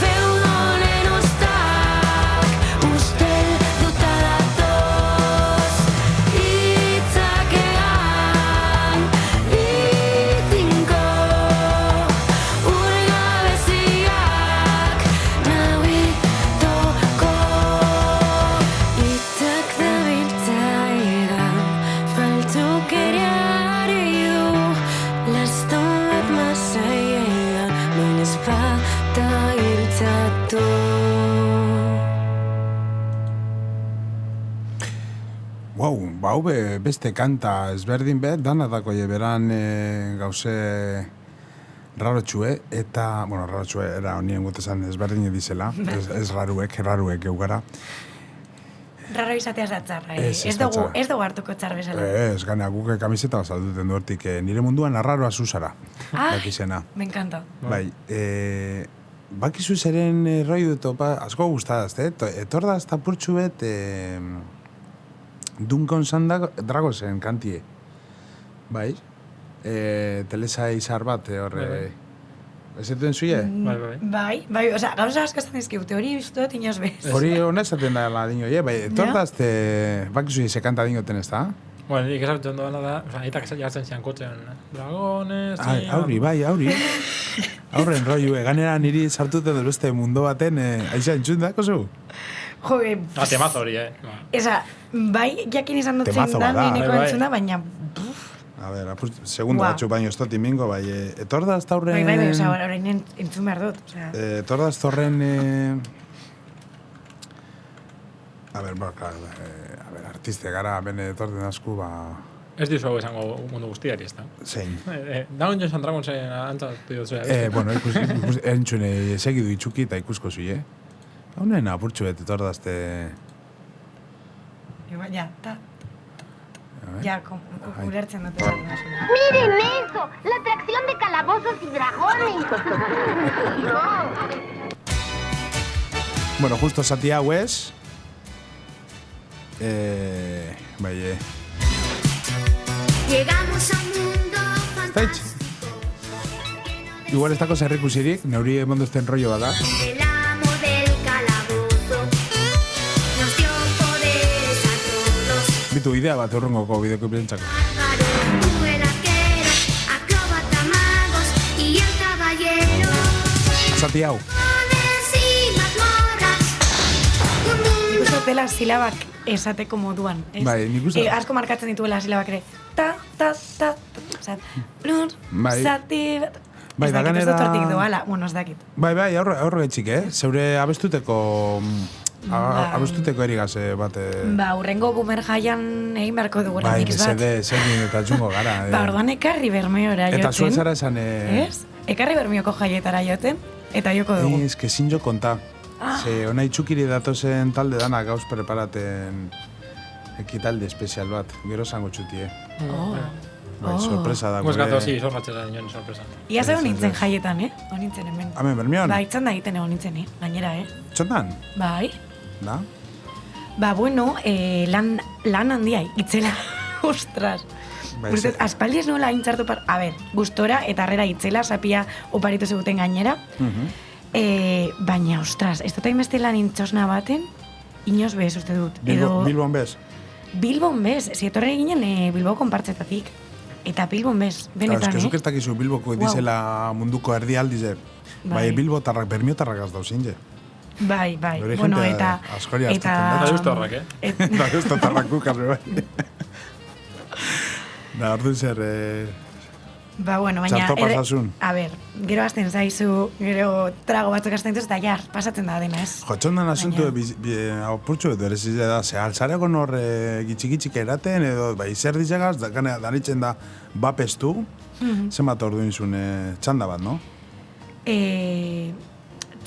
feudonen ustak ustelduta datoz hitzak egan ditinko urgabeziak naui toko hitzak dabiltza egan faltzukeriari du laston bat masaiea baina espata hiltzatu Hau beste kanta ezberdin dana dako beran gauze rarotxue, eta, rarotxue era honien gutezan ezberdin dizela, ez raruek eugara. Raro izateaz da txarra, Ez ez da dugu txarra. ez dugu hartuko txar bezala. Ez, gana, guk kamiseta bazalduten duertik, nire munduan arraroa zuzara, dakizena. Me encanta. Bai, bakizu zeren roi dut, asko gustadaz, etordaz tapurtxu bet, Duncan Sandak Dragosen kantie. Bai, telesa izar bat, horre, ez duen zuie? Bai, osea, gauza asko esan dizkiute, hori uste dut inoz bez. Hori honezaten da la dino, bai, etordaz, bakizu ze kanta dinoten ez da? Bueno, nik esaten doana da, aitak jartzen zian kotxean dragones... Aurri. Aurren roiu, ganera niri sartuten dut beste mundo baten, aiza entzun dako zu? Jo, Temazo hori, esa, bai, jakin izan dut Temazo zein da, bada. nireko Bai. entzuna, baina... A ver, segundo Ua. batxu baino ez dut imingo, bai, etordaz taurren... Bai, osea, orain entzun behar dut, osea... Etordaz torren... A ver, artiste gara, bene etorden asku, Ez dizu hau esango mundu guztiari, ez da. zein. Dagoen Josan Dragonsen antzatu dut zua. Bueno, entzune, segidu itxuki eta ikusko zui, Haunen apurtxu bet etordazte... Ja, ta... Ja, ulertzen dut esan dazuna. ¡Miren eso! ¡La atracción de calabozos y dragones! Bueno, justo zati hau ez. Bai, Llegamos a un mundo Zaitz. Igual ez dako zer ikusirik, neuri emonduzten rollo bada. El amo del calabozo nos dio poderes a todos. Bitu idea bat urrungoko bideoko ipentzako. Bárbaro, el arquero, acróbata, magos y el caballero. Zati hau. Poderes y mazmorras. Un Nik mundo uste dut dela silabak esateko moduan, ez? Bai, nik uste- Asko markatzen dituela silabak ere. Ta, ta, ta, ta, lur, Bai. zati, Bai, ez da dakit, ez gainera- dut hortik doala, bueno, ez dakit. Bai, aurre etxik, Zeure abestuteko... Ba. abestuteko erigaz bat... Ba, urrengo bumer jaian egin beharko dugu Bai, mix bat. mesede, zein eta txungo gara. Ba, orduan ekarri bermeora joten. Eta zuen zara esan... Ez? Ekarri bermioko jaietara joten, eta joko dugu. Ez, que zin jo konta. Ze, ona itxukiri datozen talde danak gauz preparaten ekitalde espezial bat. Gero zango txutie. Oh. Bai, Oh. sorpresa da. Pues gato, sí, zorratzera nion sorpresa. Ia zego nintzen jaietan, Onintzen hemen. Hemen, Bermion? Ba, itzan da egiten egon nintzen, Gainera, Txondan? Bai. Da? Ba, bueno, lan handia itzela. Ostras. Bai, Gustet, ze- aspaldi ez nuela intzartu a ber, gustora eta harrera itzela, sapia oparitu zeguten gainera. Baina, ostras, ez dut hainbeste lan intxosna baten, inoz bez, uste dut. Bilbon bez? Bilbon bez, zietorre ginen Bilbo konpartzetatik. Eta Bilbon bez, benetan, Ez que dakizu Bilboko dizela munduko erdi aldize. Bai, Bilbotarrak, bermiotarrak az dauzin, je. Bai, Hori bueno, jente eta... askori aztetzen da. Eta eustorrak, Da, ez da tarrakuk, bai. Da, orduan zer... Ba, bueno, baina... Txarto pasasun. A ber, gero hasten zaizu, gero trago batzuk hasten dituz, eta jar, pasatzen da dena, ez? Jotxondan asuntu apurtxo edo ere zizia da, ze altzareko nor gitxik eraten, edo bai zer dizegaz, danitzen da bapestu, zenbat orduin zuen txanda bat, no?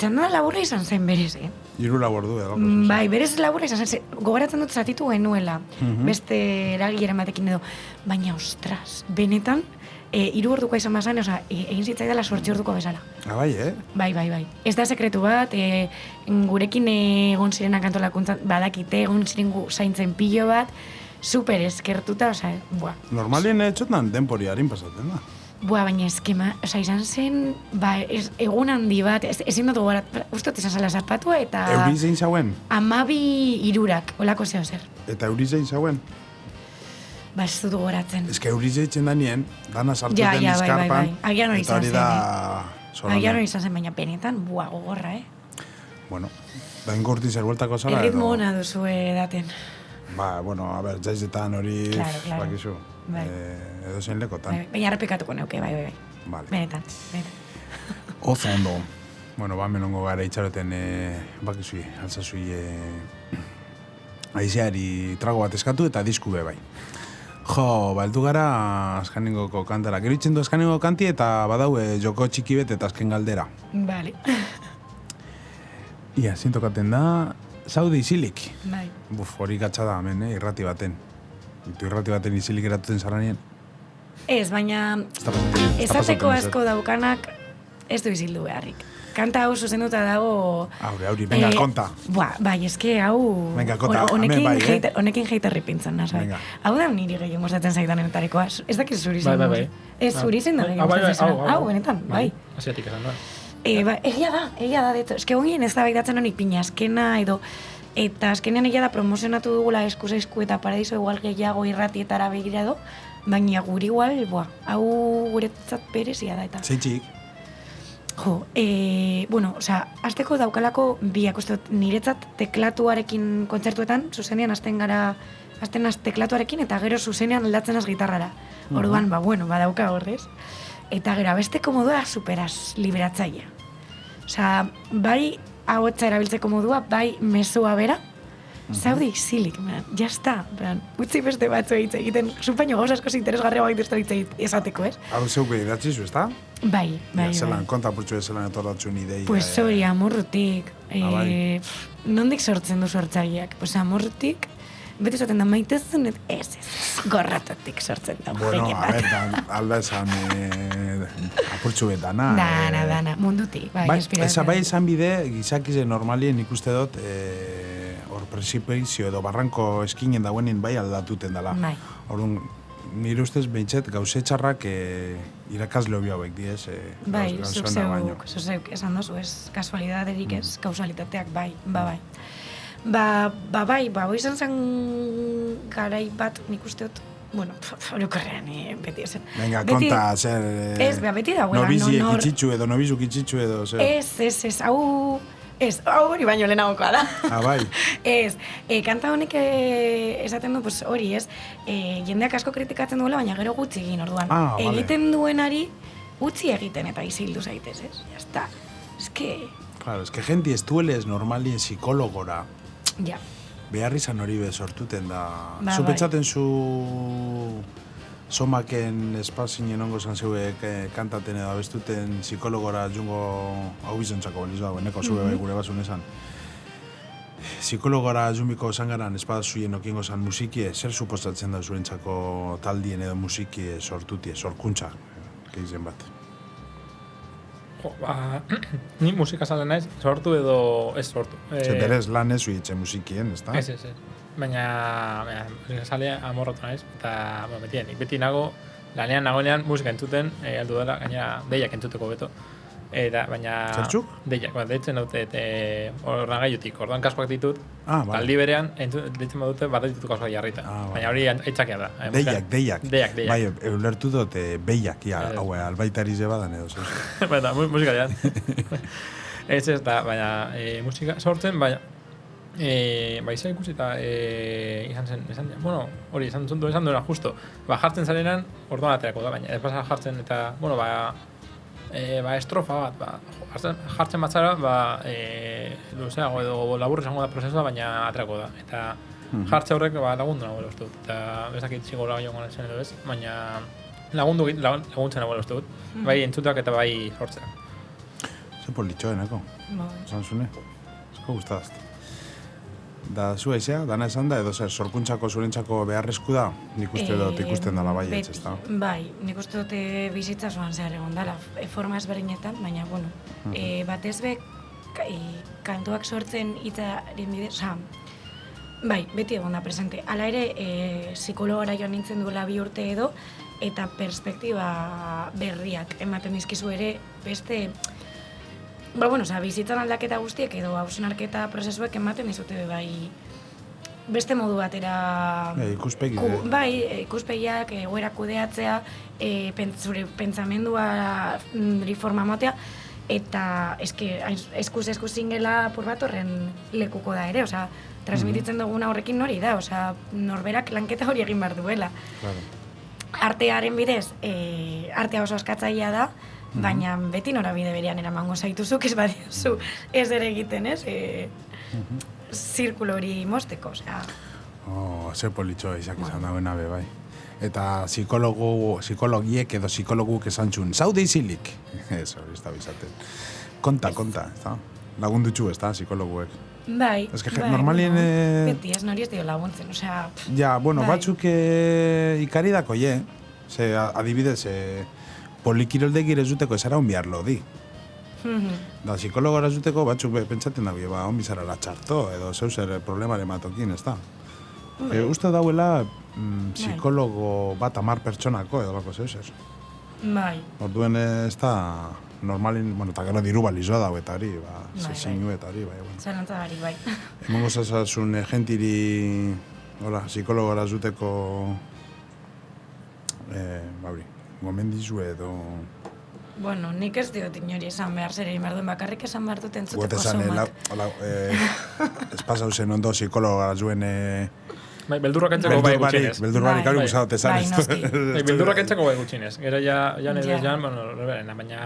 Txanda laburra izan zen berez, Hiru labordu edo. Bai, berez laburra izan zen, gogoratzen dut zatitu genuela, beste eragileren batekin edo, baina ostras, benetan, 3 orduko izan bazan, oza, egin zitzaidala 8 orduko bezala. Bai, Bai. Ez da sekretu bat, gurekin egon zirenak antolakuntzan, badakite, egon ziren zaintzen pilo bat, super eskertuta, oza, buah. Normalien txotan denpori harin pasatzen da. Buah, baina eskema, oza, izan zen, ba, egun handi bat, ezin dut gogorat, ustot izan zala zapatua, eta... Euri zein zauen? 12 olako zeo zer. Eta euri zein zauen? Ba, ez dut gogoratzen. Ez que euri zeitzen da nien, dana sartu Ja, den ja, bai, izkarpan, bai. Agian hori eta hori izan da... Agian hori izan zen, baina benetan, buah, gogorra, Bueno, da ingurti zer bueltako zara, Erritmo ona duzu edaten. Ba, bueno, a ber, jaizetan hori... Claro. Bakizu. Bai. Edo zein lekotan. Baina errepikatuko neuke, bai. Vale. Benetan. Oza ondo. Bueno, ba, menongo gara itxaroten, bakizui, altzazui, aizeari trago bat eskatu eta disku be bai. Jo, baldu gara azkaningoko kantara. Gero itzen du azkaningoko kanti eta badau joko txiki bet eta azken galdera. Vale. Ia, zintokaten da, zaude isilik. Bai. Buf, hori gatsa da hemen, irrati baten. Itu irrati baten isilik eratuten zaranien. Ez, baina esateko asko daukanak ez du izildu beharrik. Kanta hau zuzenduta dago... Auri, venga, konta. Bai, eske hau... Venga, konta, honekin bai, honekin heiterri pintzen, nazai. Venga. Hau da niri gehien gustatzen zaidan enetarikoa. Ez dakiz zuri zen. Bai. Ez zuri zen da gehien gustatzen zaidan. Hau, benetan, bai. Asiatik esan da. Egia da, de hecho. Eske gongien ez da baidatzen honik pina azkena edo... Eta azkenean egia da promozionatu dugula esku eta paradiso igual gehiago irratietara begirado, baina guri igual, hau guretzat berezia da eta... Zeitxik. Jo, bueno, osea, azteko daukalako biak, uste dut, niretzat teklatuarekin kontzertuetan, zuzenean azten az teklatuarekin, eta gero zuzenean aldatzen az gitarrara. Orduan, dauka horrez. Eta gero, abesteko modua superaz liberatzaia. Osea, bai ahotsa erabiltzeko modua, bai mezua bera, zaude isilik, jazta, utzi beste batzu egiten, zupaino gauz askoz interesgarria baita esateko, ez? Hau zeuke idatzi zu, ez da? Bai. Zelan, konta purtsu zelan etorratzun idei. Pues hori, amorrutik. Bai. Nondik sortzen du sortzaileak? Pues amorrutik, beti esaten da maitezun, ez, gorratatik sortzen da. Bueno, gehien a bat. ver, alda esan apurtxu betana. Dana, mundutik, bai, inspirazioa. Bai, esan bide, gizakize normalien ikuste dut, hor presipizio edo barranko eskinen dauenin bai aldatuten dela. Bai. Orduan, nire ustez behintzet gauze txarrak irakasle hobi hauek diez. Bai, zuk zeuk esan dozu, ez kasualidaderik ez, kausalitateak bai, bai. Bai, hoi izan garai bat nik uste dut, bueno, orokorrean beti esan. Venga, konta, zer... Ez, beti dagoela, nobiziek itxitxu edo, nobizuk itxitxu edo, zer? Ez, hau hori baino lehenagokoa da. Bai. Ez, kanta honek esaten du, pues hori ez, jendeak asko kritikatzen duela, baina gero gutxi egin orduan. Vale. Egiten duenari gutxi egiten eta isildu zaitez, ez? Ya está. Claro, es que gente ez duelez normalien psikologora. Ja. Behar izan hori sortuten da. Ba, Zu bai. pentsaten zu somaken espazinen ongo zan zeuek kantaten edo abestuten psikologora jungo hau bizontzako balizu dago, eneko zube bai gure basun esan. Psikologora junbiko zangaran espada zuien okingo zan musikie, zer suposatzen da zuentzako taldien edo musikie sortutie, sorkuntza, gehizen bat. Ni musika zale naiz, sortu edo ez sortu. Zer berez lan ez zuietxe musikien, ez da? Ez. Baina musika zale amorrotu naiz, eta beti nago, lanean nagoenean musika entzuten, aldu dela, gainera deiak entzuteko beto. Baina... Zertxuk? Deiak, deitzen dute, horren gaiutik, orduan kaskoak ditut, Bai. aldi berean, deitzen badute, bat ditut kaskoak jarrita. Bai. Baina hori aitzakia da. Deiak. Deiak. Bai, ulertu dut behiak, hau albaitari ze badan edo, zeu. Baina, musika dian. Ez da, baina musika sortzen, baina izan ikusi eta izan duena justo. Jartzen zarenan, orduan aterako da, baina ez pasa jartzen eta, estrofa bat, jartzen batzara, luzeago edo labur izango da prozesua, baina aterako da. Eta jartze horrek lagundu nagoela uste dut. Eta bezakit zigora joango zen edo ez, baina laguntzen nagoela uste dut. Bai entzutak eta bai sortzea. Ze politxoeneko, esan zune. Esko gustadazte. Da, zu aizea, dana esan da, edo zer, sorkuntzako zurentzako beharrezku da, nik uste dut ikusten dela bai ez da. Bai, nik uste dut bizitza zoan zehar egon dela, forma ezberdinetan, baina, batez be, kantuak sortzen hitzaren bidez, bai, beti egon da presente. Hala ere, psikologora joan nintzen duela 2 urte edo, eta perspektiba berriak ematen dizkizu ere, beste... bizitzan aldaketa guztiek edo hausnarketa prozesuek ematen dizute bai beste modu batera... Ikuspegi. Ikuspegiak, egoera kudeatzea, zure pentsamendua forma motea, eta eskuz zingela apur bat horren lekuko da ere, transmititzen duguna horrekin hori da, norberak lanketa hori egin behar duela. Artearen bidez, artea oso askatzailea da, baina beti norabide berean eramango zaituzuk ez badiozu ez ere egiten, ez? Zirkulo hori mosteko, Ze politxoa izak izan dagoena be, bai. Eta psikologiek edo psikologuk esan txun, zaude izilik. Ez, hori ez da bizaten. Konta, ez da? Lagundutxu, ez da, psikologuek. Bai, normalien... Beti, ez nori ez dio laguntzen, Ja, batzuk ikari dako, ze adibidez, polikiroldegir ez duteko esara onbiarlo di. Da, psikologora ez duteko batzuk pentsaten dago, onbizara la txarto, edo zeuzer problemare matokin, ez da? Uste dauela psikologo bat 10 pertsonako edo lako zeuzer. Bai. Orduen ez da normalin, eta gero diru balizoa dago eta hori, zezinu eta hori, bai. Zalantza bari, bai. Emango zazazun gentiri, psikologora ez duteko, gomendizu edo... Nik ez diot inori esan behar zer egin behar duen, bakarrik esan behar dut entzuteko somak. Ez pasau zen ondo psikologa zuen... Beldurrak entzeko bai gutxinez. Beldurbarik hau ikusadote zan. Beldurrak entzeko bai gutxinez. Gero jan edo jan, baina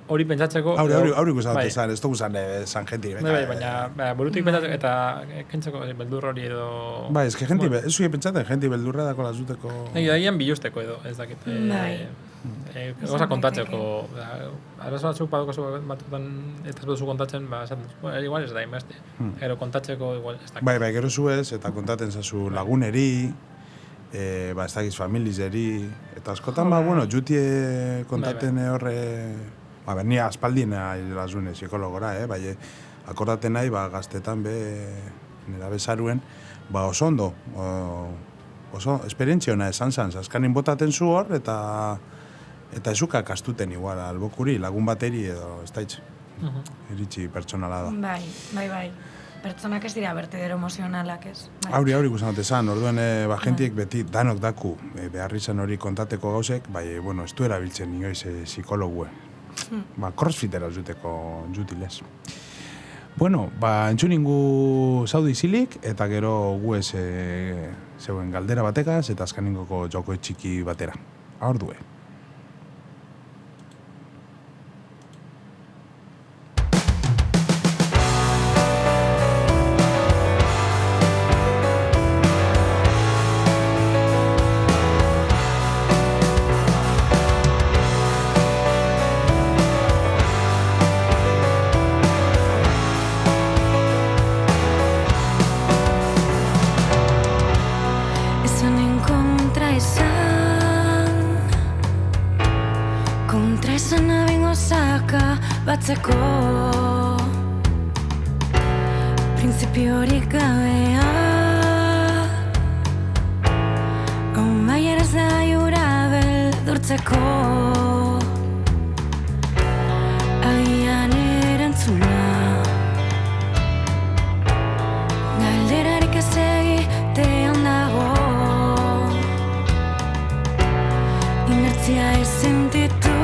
hori pentsatzeko... Hauri ikusadote zan, ez dugu zan gentiri. Baina burutik pentsatzeko eta kentzeko beldur hori edo... Ez que genti, ez zuke pentsatzen, genti beldurra dako lazuteko... Dagian bilusteko edo, ez dakit. Gauza kontatzeko, arazo batzuk baduko batutan eta ez baduzu kontatzen, esaten duzu, igual ez da inbeste. Gero kontatzeko igual ez da. Bai, gero zuez, eta kontaten zazu laguneri, ez dakiz familizeri, eta askotan, jutie kontaten horre, ni aspaldien airazune psikologora, bai, akordaten nahi, gaztetan nera bezaruen, oso ondo, oso esperientzia hona esan zan, azkanin botaten zu hor, eta ezuka kastuten igual, albokuri, lagun bateri edo, ez daitz, iritsi pertsonala da. Bai. Pertsonak ez dira bertedero emozionalak, ez? Hauri guzan dut esan, orduen jentiek beti danok daku behar izan hori kontateko gauzek, ez du erabiltzen inoiz psikologue. Crossfitera zuteko jutilez. Bueno, entzun ingu zaude izilik, eta gero gu ez zeuen galdera batekaz, eta azkaningoko joko txiki batera. Ordue. Batzeko printzipiorik gabea Omaier ez da jura beldurtzeko Agian erantzuna Galderarik ez egitean dago Inertzia ez sentitu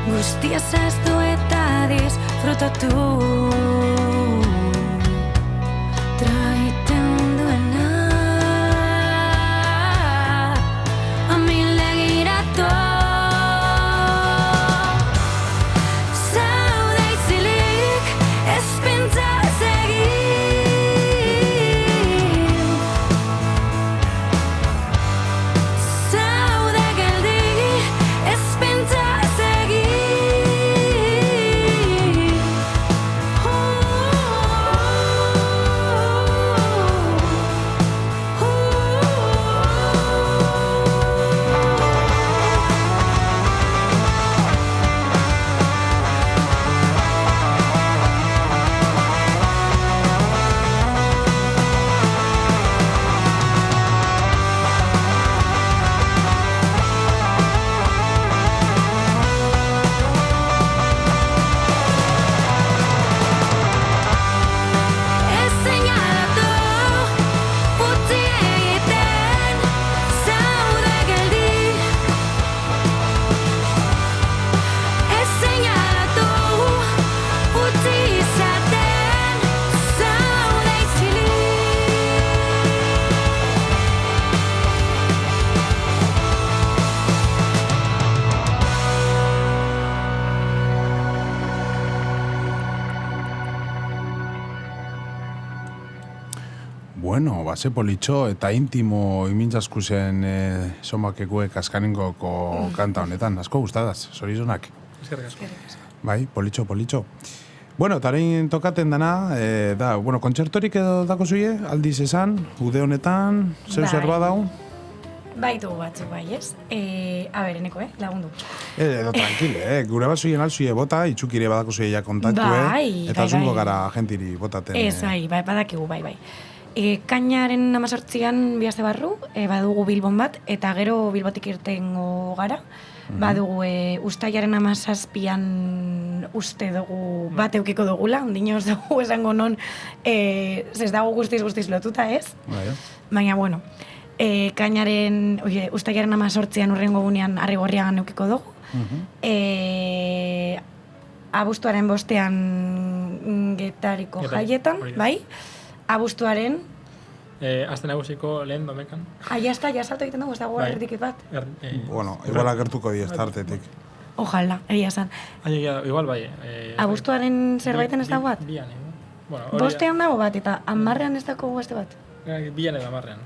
Guztia zaztu eta disfrutatu Traiten duena Amile giratu Zaude izilik ez pentsa ez egin Zaude geldi ez pentsa ez egin Bueno, base politxo eta intimo imintzasku zen somakekuek askaningoko kanta honetan. Asko gustadaz, zorizonak. Eskerrik asko. Bai, politxo. Bueno, tarain tokaten dana, da, bueno, kontzertorik edo dako zuie, aldiz esan, ude honetan, zeu zer badau? Baitu batzuk bai, ez? A ber, eneko, lagundu. Edo tranquile, gure bat zuien alzuie bota, itxukire badako zuie ja kontaktu, Bai, eta bai, zungo bai. gara agentiri botaten. Ez, bai, badakigu, bai. Kainaren 18an bihazte barru, badugu Bilbon bat, eta gero Bilbotik irtengo gara. Badugu ustailaren 17an uste dugu bat eukiko dugula, ondinoz dugu esango non, ez dago guztiz lotuta, ez? Bai, Baina, bueno, ustailaren 18an urrengo gunean Arrigorriagan eukiko dugu. Abuztuaren 5ean Getariko jaietan, bai? Abuztuaren... Azte nagusiko lehen domekan. Ya salto egiten dugu, ez dago erditik bat. Bueno, igual agertuko di estartetik. Ojalá, egia esan. Igual bai. Abuztuaren zerbaiten ez dago bat? Bian, bueno. Bostean dago bat, eta 10ean ez dago beste bat. Bian edo 10ean.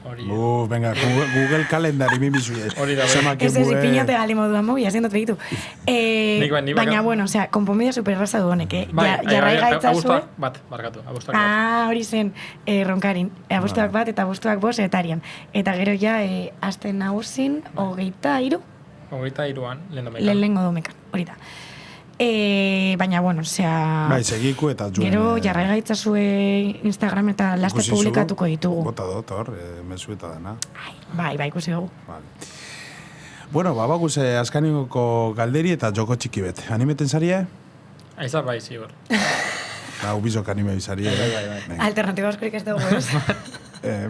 Hori... Venga, Google kalendari mimizu ez. Hori da, Ez ipinate gali moduan mobi, haciendo begitu. Baina, bueno, osea, konponbidea superraza du honek, jarrai gaitza zuen. Abuztuak bat, barkatu, abuztuak bat. Hori zen, ronkarin. Abuztuak bat eta abuztuak 5 etarian. Eta gero ja, aste nagusin, 23. 23an, lehen domekan. Lehengo domekan, hori da. Baina, bueno, osea... Bai, segiku eta zuen... Gero, jarrai gaitza zuen Instagram eta laster publikatuko ditugu. Bota dut, hor, mesu eta dana. Bai, ikusi dugu. Vale. Bueno, babaguz askaningoko galderi eta joko txiki bet. Animeten zarie? Aiza bai, zigur. Ubizok anime bizarie. Bai. Alternatiba askorik ez dugu, ez?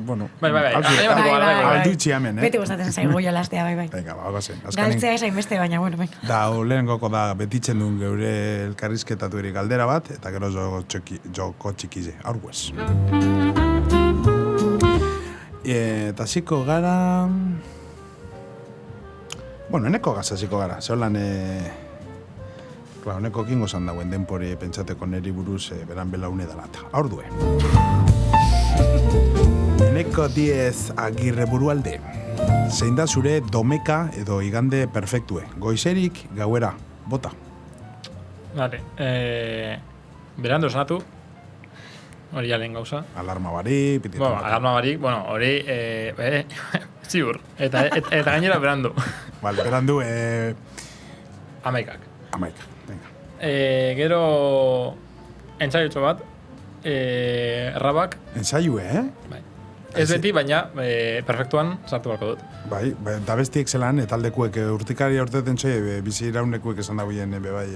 Bueno... Bai. Aldutxi hemen, Beti gustatzen zaigu jolastea, bai. Venga, bagoazen. Galtzea esain beste, baina, bueno, venga. Da, lehengoko da, betitzen duen geure elkarrizketatu eri galdera bat, eta gero joko txikize, aurguez. Eta ziko gara... Bueno, eneko gazaziko gara, zeholan... Honeko kingo zan dauen denpore pentsateko neri buruz beran belaune dalata. Aurdue. Eneko 10 Agirre Burualde. Zein da zure domeka edo igande perfektue? Goizerik, gauera, bota. Vale, berandu esanatu, hori jalen gauza. Alarma bari, pitita. Bueno, alarma barik, hori, ziur, eta gainera berandu. Vale, berandu, Amaikak. Amaika, venga. Gero, entzaiotxo bat, errabak. Ensaiue, Bai. Ez beti, baina perfektuan sartu barko dut. Bai, da bestiek zelan, etaldekuek urtikaria urteten txoi, bizi iraunekuek esan dagoien, bai,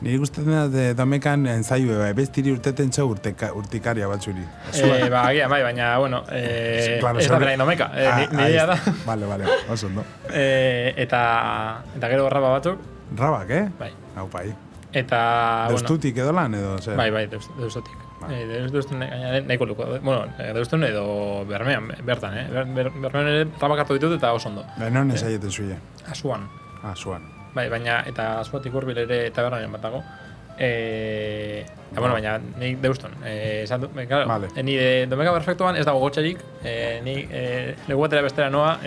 niri gustatzen da damekan entzaiue, bai, bestiri urteten txau urtikaria batzuri. Agia, bai, baina, bueno, ez da berain domeka, nire da. Vale, oso ondo. Eta gero raba batzuk. Rabak, Bai. Hau, bai. Eta, Deustutik edo lan, edo, zer? Bai, deustutik. Deustun nahiko luko. Bueno, deustun edo bermean, bertan, bermean ere rabak hartu ditut eta oso ondo. Non ensaieten zuie? Asuan. Asuan. Bai, baina, eta asuatik hurbil ere tabernaren bat dago. Bueno, baina, nik deustun. Vale. Ni domeka perfektuan ez dago gotxerik, ni leguatera bestera noa.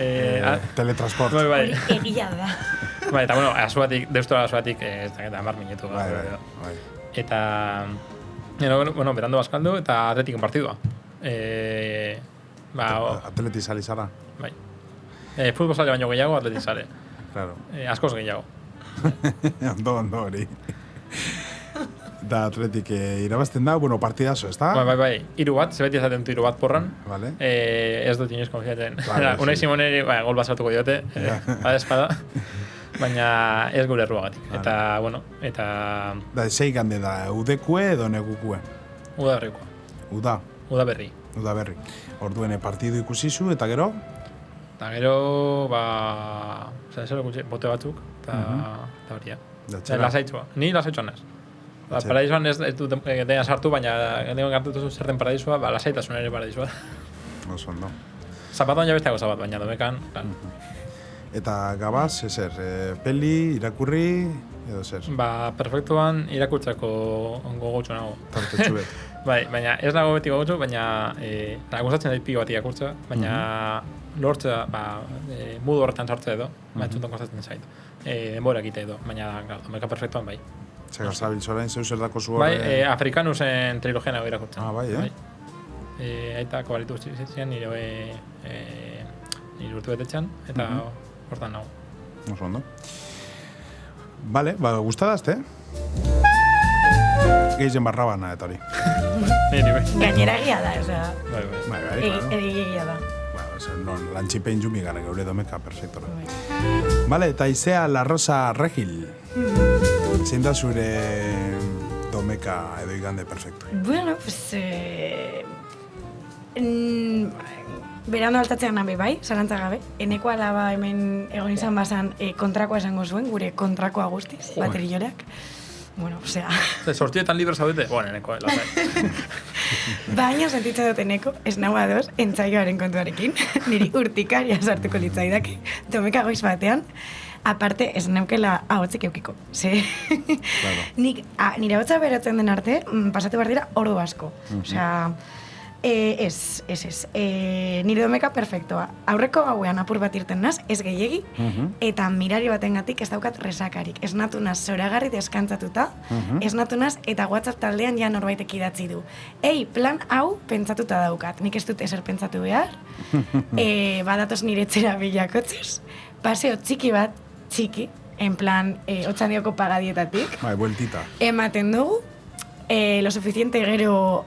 Teletransport. Bai. Egia da. Bai, eta bueno, asuatik, deustora asuatik, ez da, 10 minutu. Bai. Eta, bueno, berandu bazkaldu eta atletikon partidua. Atleti sali zara? Bai. Futbol sale baino gehiago, atleti sale. Claro. Askoz gehiago. Ondo hori. Da atletik irabazten da, bueno, partidazo, ez da? Bai. 3 bat, zebeti ezaten du 3 bat porran. Vale. Ez dut inoiz konfiatzen. Claro, Unai Simoneri, gol basatuko diote, bada espada. Baina ez gure erruagatik. Eta, bueno, eta... Da, zei gande da, udekue edo negukue? Uda berrikoa. Uda berri. Uda berri. Orduen partidu ikusizu, eta gero? Eta gero, bote batzuk, eta hori, Lasaitxua. Ni lasaitxuan ez. Paradisoan ez dut dena sartu, baina geneko gartutu zerten paradisua, lasaitasun ere paradisua. Oso ondo. Zapatuan jabesteago zapat, baina domekan, Eta gabaz, ezer, peli, irakurri, edo zer? Perfektuan irakurtzeko gogotxo nago. Tartetxu bet. Bai, baina ez nago beti gogotzu, baina gustatzen dait pilo bat irakurtza, baina lortzea, modu horretan sartzea edo, batzutan kostatzen zait. Denbora egite edo, baina Domeka perfektuan bai. Zer zabil zorain zeu zer dako zu Bai, Afrikanusen trilogia nago irakurtzen. bai, Aitako balitu zitzen nire urte betetxan, eta hortan nago. Oso ondo. Vale, gustadazte? Gehien barrabana eta hori. Gainera egia da, osea, Bai. egia da. Non, lantxipein jumi gara geure Domeka perfektora. Vale, eta Izea La Rosa Regil. Zein da zure Domeka edo igande perfektu? Bueno, pues... Berando altatzean nabe bai, zarantza gabe. Eneko alaba hemen egon izan bazan kontrakoa esango zuen, gure kontrakoa guztiz, bateriorak. Bueno, osea... Sortietan libre zaudete? Bueno, eneko, lasai. Baina sentitza dut eneko, ez nagoa doz, entzaioaren kontuarekin. Niri urtikaria sartuko litzaidake, Domeka goiz batean. Aparte, ez neukela ahotzik eukiko. Ze... Nire ahotza berotzen den arte, pasatu behar dira ordu asko. Osea... Ez. Nire Domeka perfektoa. Aurreko gauean apur bat irten naz, ez gehiegi, eta mirari batengatik ez daukat resakarik. Ez natu naz zoragarri deskantzatuta, ez natu naz, eta WhatsApp taldean ja norbaitek idatzi du. Plan hau pentsatuta daukat. Nik ez dut ezer pentsatu behar, badatoz nire etxera bilakotzez, paseo txiki bat, en plan, Otxandioko pagadietatik. Bai, bueltita. Ematen dugu, lo suficiente gero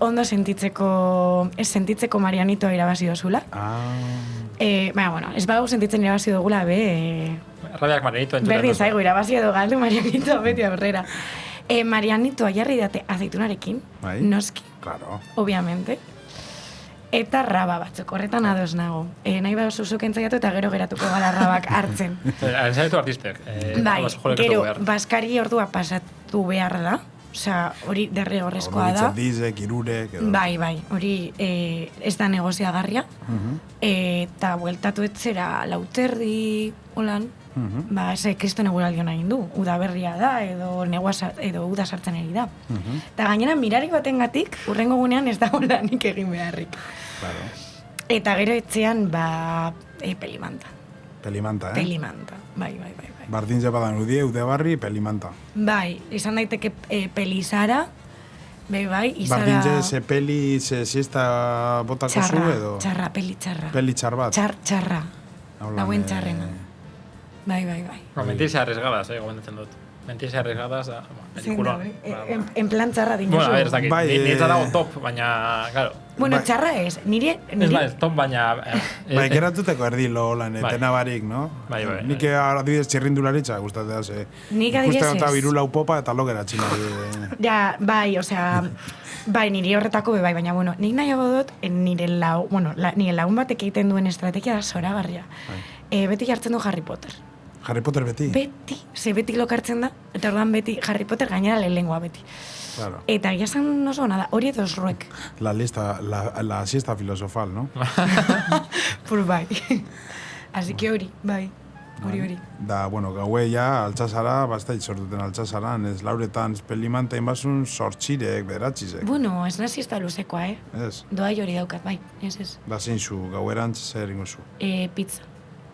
ondo sentitzeko Marianitoa irabazi dozula. Baina, bueno, ez badago sentitzen irabazi dugula, Radiak Marianito entzuten. Berdin zaigu, irabazi edo galdu Marianitoa beti aurrera. Marianitoa jarri date aceitunarekin, noski, Claro. obviamente. Eta raba batzuk, horretan ados nago. Nahi bada zuzuk entzaiatu eta gero geratuko gara rabak hartzen. Entzaiatu artistek. Bai, gero, baskari ordua pasatu behar da. Osea, hori derrigorrezkoa da. Dizek, irurek, edo. Bai, hori ez da negoziagarria. Eta bueltatu etzera lauterdi, holan, ez kriston eguraldion egin du. Udaberria da, edo uda sartzen eri da. Eta gainera, mirari batengatik, urrengo gunean ez da holanik egin beharrik. Claro. Eta gero etxean, pelimanta. Pelimanta, Pelimanta, bai. Bardin zepadan udie, udebarri, pelimanta. Bai, izan daiteke pelizara, bai, izara... Bardin ze peli, ze siesta botako zu edo? Peli txarra. Peli txar bat? Txarra. Lauen txarrena. Bai. Mentirse arriesgadas, gomendatzen dut. Mentirse arriesgadas, pelikula. En plan txarra dinosu. Bueno, a ver, ez dakit, niretzat dago top, baina, claro. Bueno, txarra ez, nire... Ez top, baina... Bai, geratuteko erdilo holan, etena barik, no? Bai. Nik adibidez txirrindularitza gustatzea, ze... Nik adibidez ez. Ikusten eta birulau popa eta logera txinari. Ja, bai, osea... Bai, niri horretako bai, baina, bueno, nik nahiago dut, nire lagun batek egiten duen estrategia da zoragarria. Beti jartzen du Harry Potter. Harry Potter beti? Beti lokartzen da, eta orduan beti Harry Potter gainera lehengoa beti. Claro. Eta egia zen oso ona da, hori edo esruek. La siesta filosofal, no? Pues bai. Así que hori, bai. Hori. Da, bueno, gaue ja, altxasara, bastait sortuten altxasaran, ez lauretan pelimanta inbazun sortxirek, beratzizek. Bueno, ez nazi ez da luzekoa, Ez. Doa hori daukat, bai, ez. Da zein zu, gauerantz zer ingo zu? Pizza.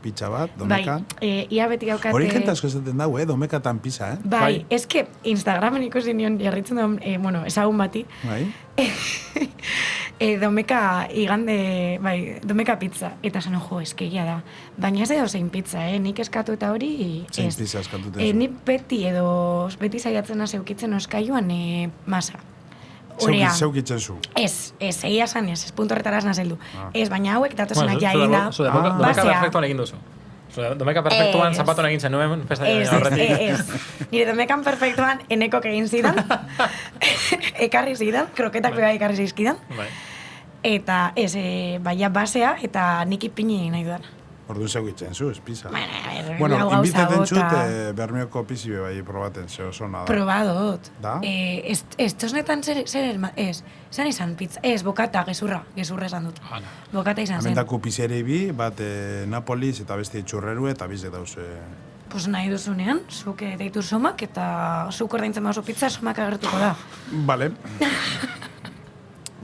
Pitxa bat, domekan? Bai, ia beti gaukate... Hori jente asko esaten dago, domekatan pizza, Bai, eske Instagramen ikusi nion jarritzen duen, ezagun bati. Bai. Domeka igande, bai, Domeka pizza. Eta zen, eskegia da. Baina ez edo zein pizza, nik eskatu eta hori... Zein pizza eskatu tezu? Nik beti saiatzen zeukitzen oskailuan masa. Orea. Zeukitzen zu? Ez, egia zan ez puntu horretaraz nazeldu. Ez, baina hauek datozenak jainda. Domeka perfektuan egin duzu. Domeka perfektuan zapatuan egin zen nuen festaren horretik. Ez. Nire Domekan perfektuan enekok egin zidan. Ekarri zidan, kroketak beba ekarri zizkidan. Eta ez, baina basea eta nik ipini nahi dudan. Ordu zeukitzen zu, ez pizza. Bueno, inbitaten zut, Bermeoko pizi bai probaten, ze oso nada. Probadot. Da? Ez tosnetan zer zan izan pizza. Ez, bokata, gezurra esan dut. Bokata izan zen. Amendako pizerei bi, bat Napoliz eta beste txurreru eta bizek dauz. Pues nahi duzunean, zuk deitu somak eta zuk ordaintzen bazo pizza, somak agertuko da. Vale.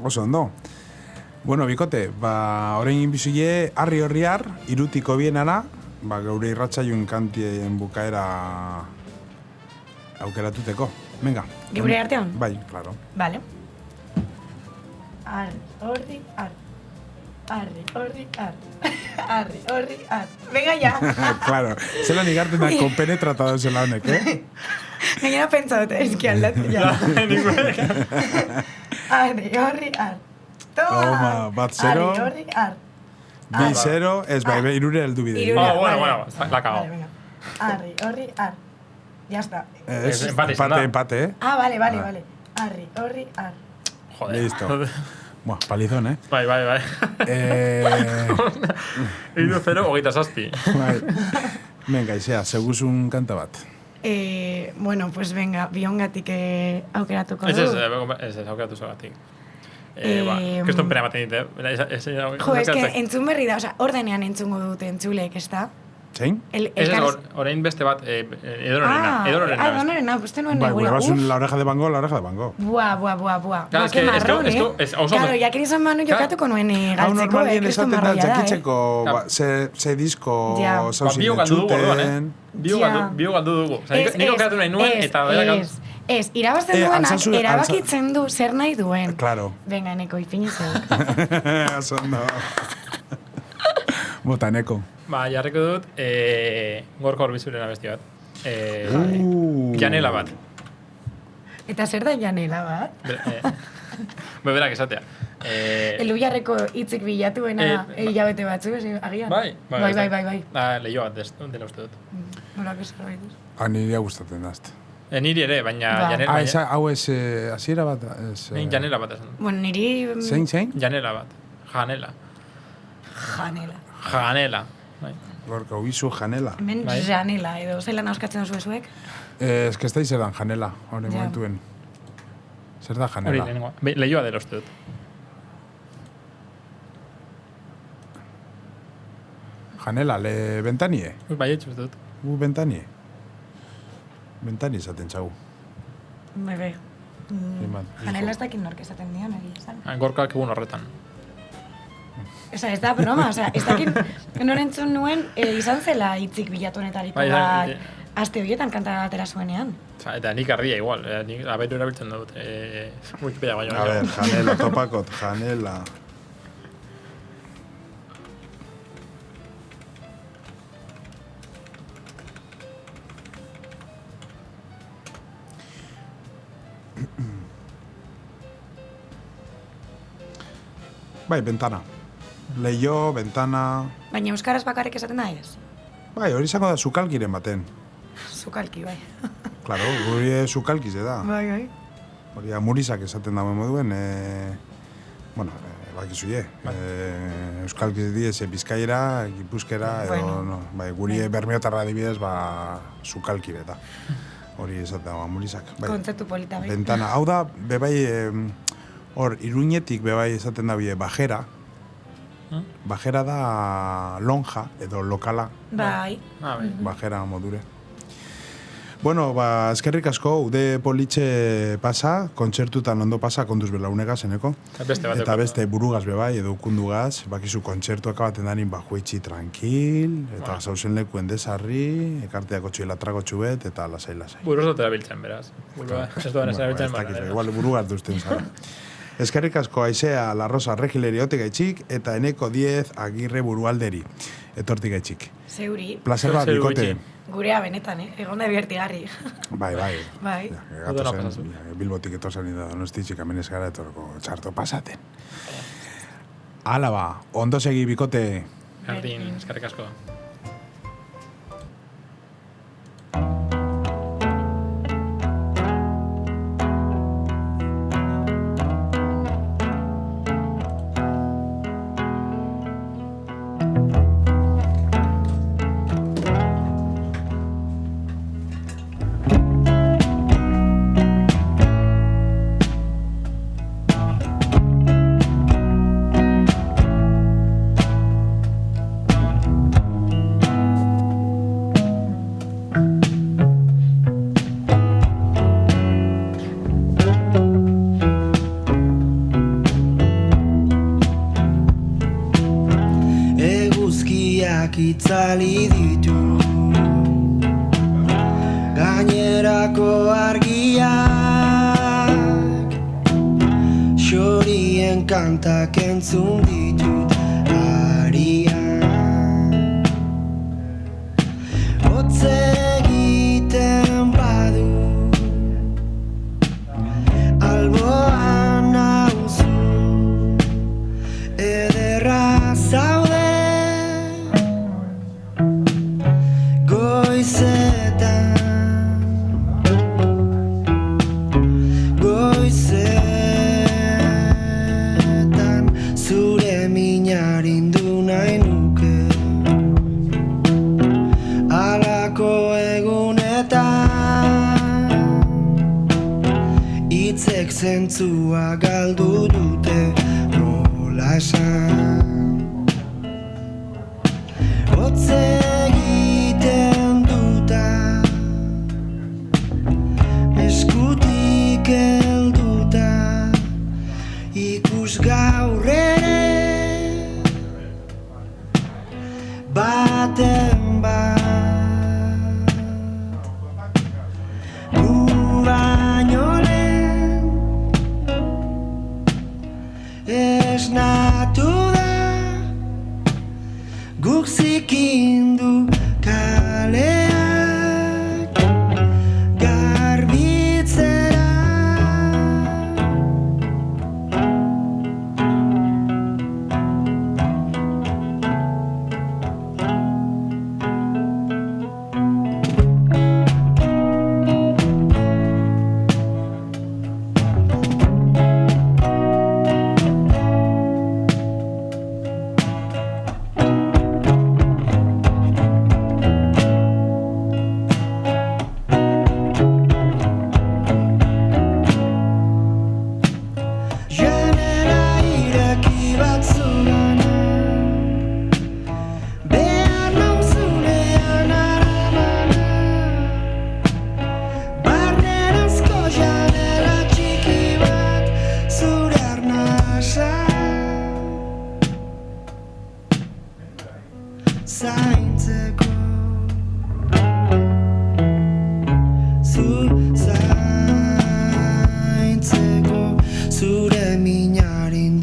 Oso ondo. Bueno, bikote, orain inbizue, arri horriar, irutiko bienara, geure irratsaioen kantien bukaera aukeratuteko. Venga. Geure artean? Bai, claro. Vale. Arri, horri, arri. Arri, horri, arri. Arri, horri, arri. Venga, ya. Claro. Zelan igarten da konpenetratado zela honek, Gainera pentsa dute, eski aldatu, ja. Arri, horri, arri. Toma, bat zero. Arri, horri, arri. Bi zero, ez bai, irure heldu bide. Irure. Bueno, la cago. Vale, venga. Arri, horri, arri. Ya está. Empate, Vale. Arri, horri, arri. Joder. Listo. Buah, palizón, Bai. Iru 0, 27. Bai. Venga, Isea, seguzun kanta bat. Bueno, pues venga, biongatik aukeratuko Ez, du. aukeratu zogatik. Kriston pena baten dite. Jo, es que entzun berri da, ordenean entzungo dute entzulek, ez da? Zein? Ez, orain beste bat, edororena. Edororena, uste nuen Bai, negura. gure la oreja de Bango. Buah. Claro, es que marrón, Claro, jakin izan manu jokatuko nuen Hau galtzeko, normalien kriston esaten da, marroia da, txakitzeko, ze disko Ja. zauzin Bio galdu dugu, orduan, entzuten. Bio galdu dugu. Nik aukeratu nahi nuen, eta berak... Ez, irabazten duenak, alzazu- erabakitzen du zer nahi duen. Claro. Venga, neko, ipini zeuk. Asondo. Bota, neko. Jarriko dut, gorko horbizuren abesti bat. Janela bat. Eta zer da janela bat? Berak esatea. Elujarreko hitzik bilatuena hilabete batzu, agian? Bai. Bai. Lehio bat dela uste dut. Nolako zerbait duz? Nirea gustatzen dazte. Niri ere, baina... Ba. Hau ez, hasiera bat? Nik janela bat esan. Bueno, niri... Zein? Janela bat. Janela. Janela. Bai. Gorka, ubizu janela. Hemen Bai. janela, edo zelan auskatzen duzu ezuek? Ez que ez da izeran janela, hori Ja. momentuen. Zer da Hori, janela? lehenengoa. Lehioa dela uste dut. Janela, bentanie? Bai, etxu uste dut. Bentanie? Bentanie esaten txau. Bai. Janela ez dakin nork esaten dion, egia esan. Gorkak egun horretan. Osa, ez da broma, ez dakin norentzun nuen izan zela hitzik bilatuenetariko Bai, bat aste horietan kanta atera zuenean. Eta nik ardia igual, nik abetu erabiltzen dut. Wikipedia baino. A ver, janela, topakot, janela. Bai, ventana. Leio, ventana... Baina euskaraz bakarrik esaten da ez? Bai, hori izango da sukalkiren baten. Zukalki, bai. Claro, hori sukalkiz da. Bai. Hori amurizak esaten dauen moduen, bueno, bakizu euskalkiz die, Bizkaiera, Gipuzkera, edo, no, bai, guri bermeotarra adibidez, sukalkire da. Hori esaten dago amurizak. Bai. Kontzeptu polita, bai. Ventana, hau da, bebai, hor, Iruñetik bebai esaten da bie, bajera. Bajera da lonja, edo lokala. Bai. Bai. Bajera modure. Bueno, eskerrik asko, ude politxe pasa, kontzertutan ondo pasa, kontuz belaunegaz, eneko? Eta beste burugaz bebai, edo ukundugaz, bakizu kontzertuak abaten danin bajuetxi tranquil, eta zauzen lekuen desarri, ekarteako txuela tragotxu bet, eta lasai. Buruz dut erabiltzen, beraz. Ez duan ez erabiltzen, igual burugaz duzten zara. Eskerrik asko Aizea La Rosa Regileri otik gaitxik, eta Eneko 10 Agirre Burualderi etortik gaitxik. Zeuri. Plazer bat, bikote. Gurea benetan, egon da bihertigarri. Bai. Bai. Bilbotik etorzen da Donostitxik amenez gara etorko txarto pasaten. Hala ba, ondo segi bikote. Jardin, eskerrik asko. Argiak itzali ditu gainerako argiak xorien kantak entzun ditut arian hotz egiten badu alboan nauzu ederra zaude goizetan zure minarindu nahi nuke halako egunetan hitzek zentzua galdu dute nola esan hotz egiten duta eskutik helduta ikus gaur ere baten bat gu baino lehen esnatu da guk zikindu kaleak garbitzera zaintzeko zaintzeko zure minarin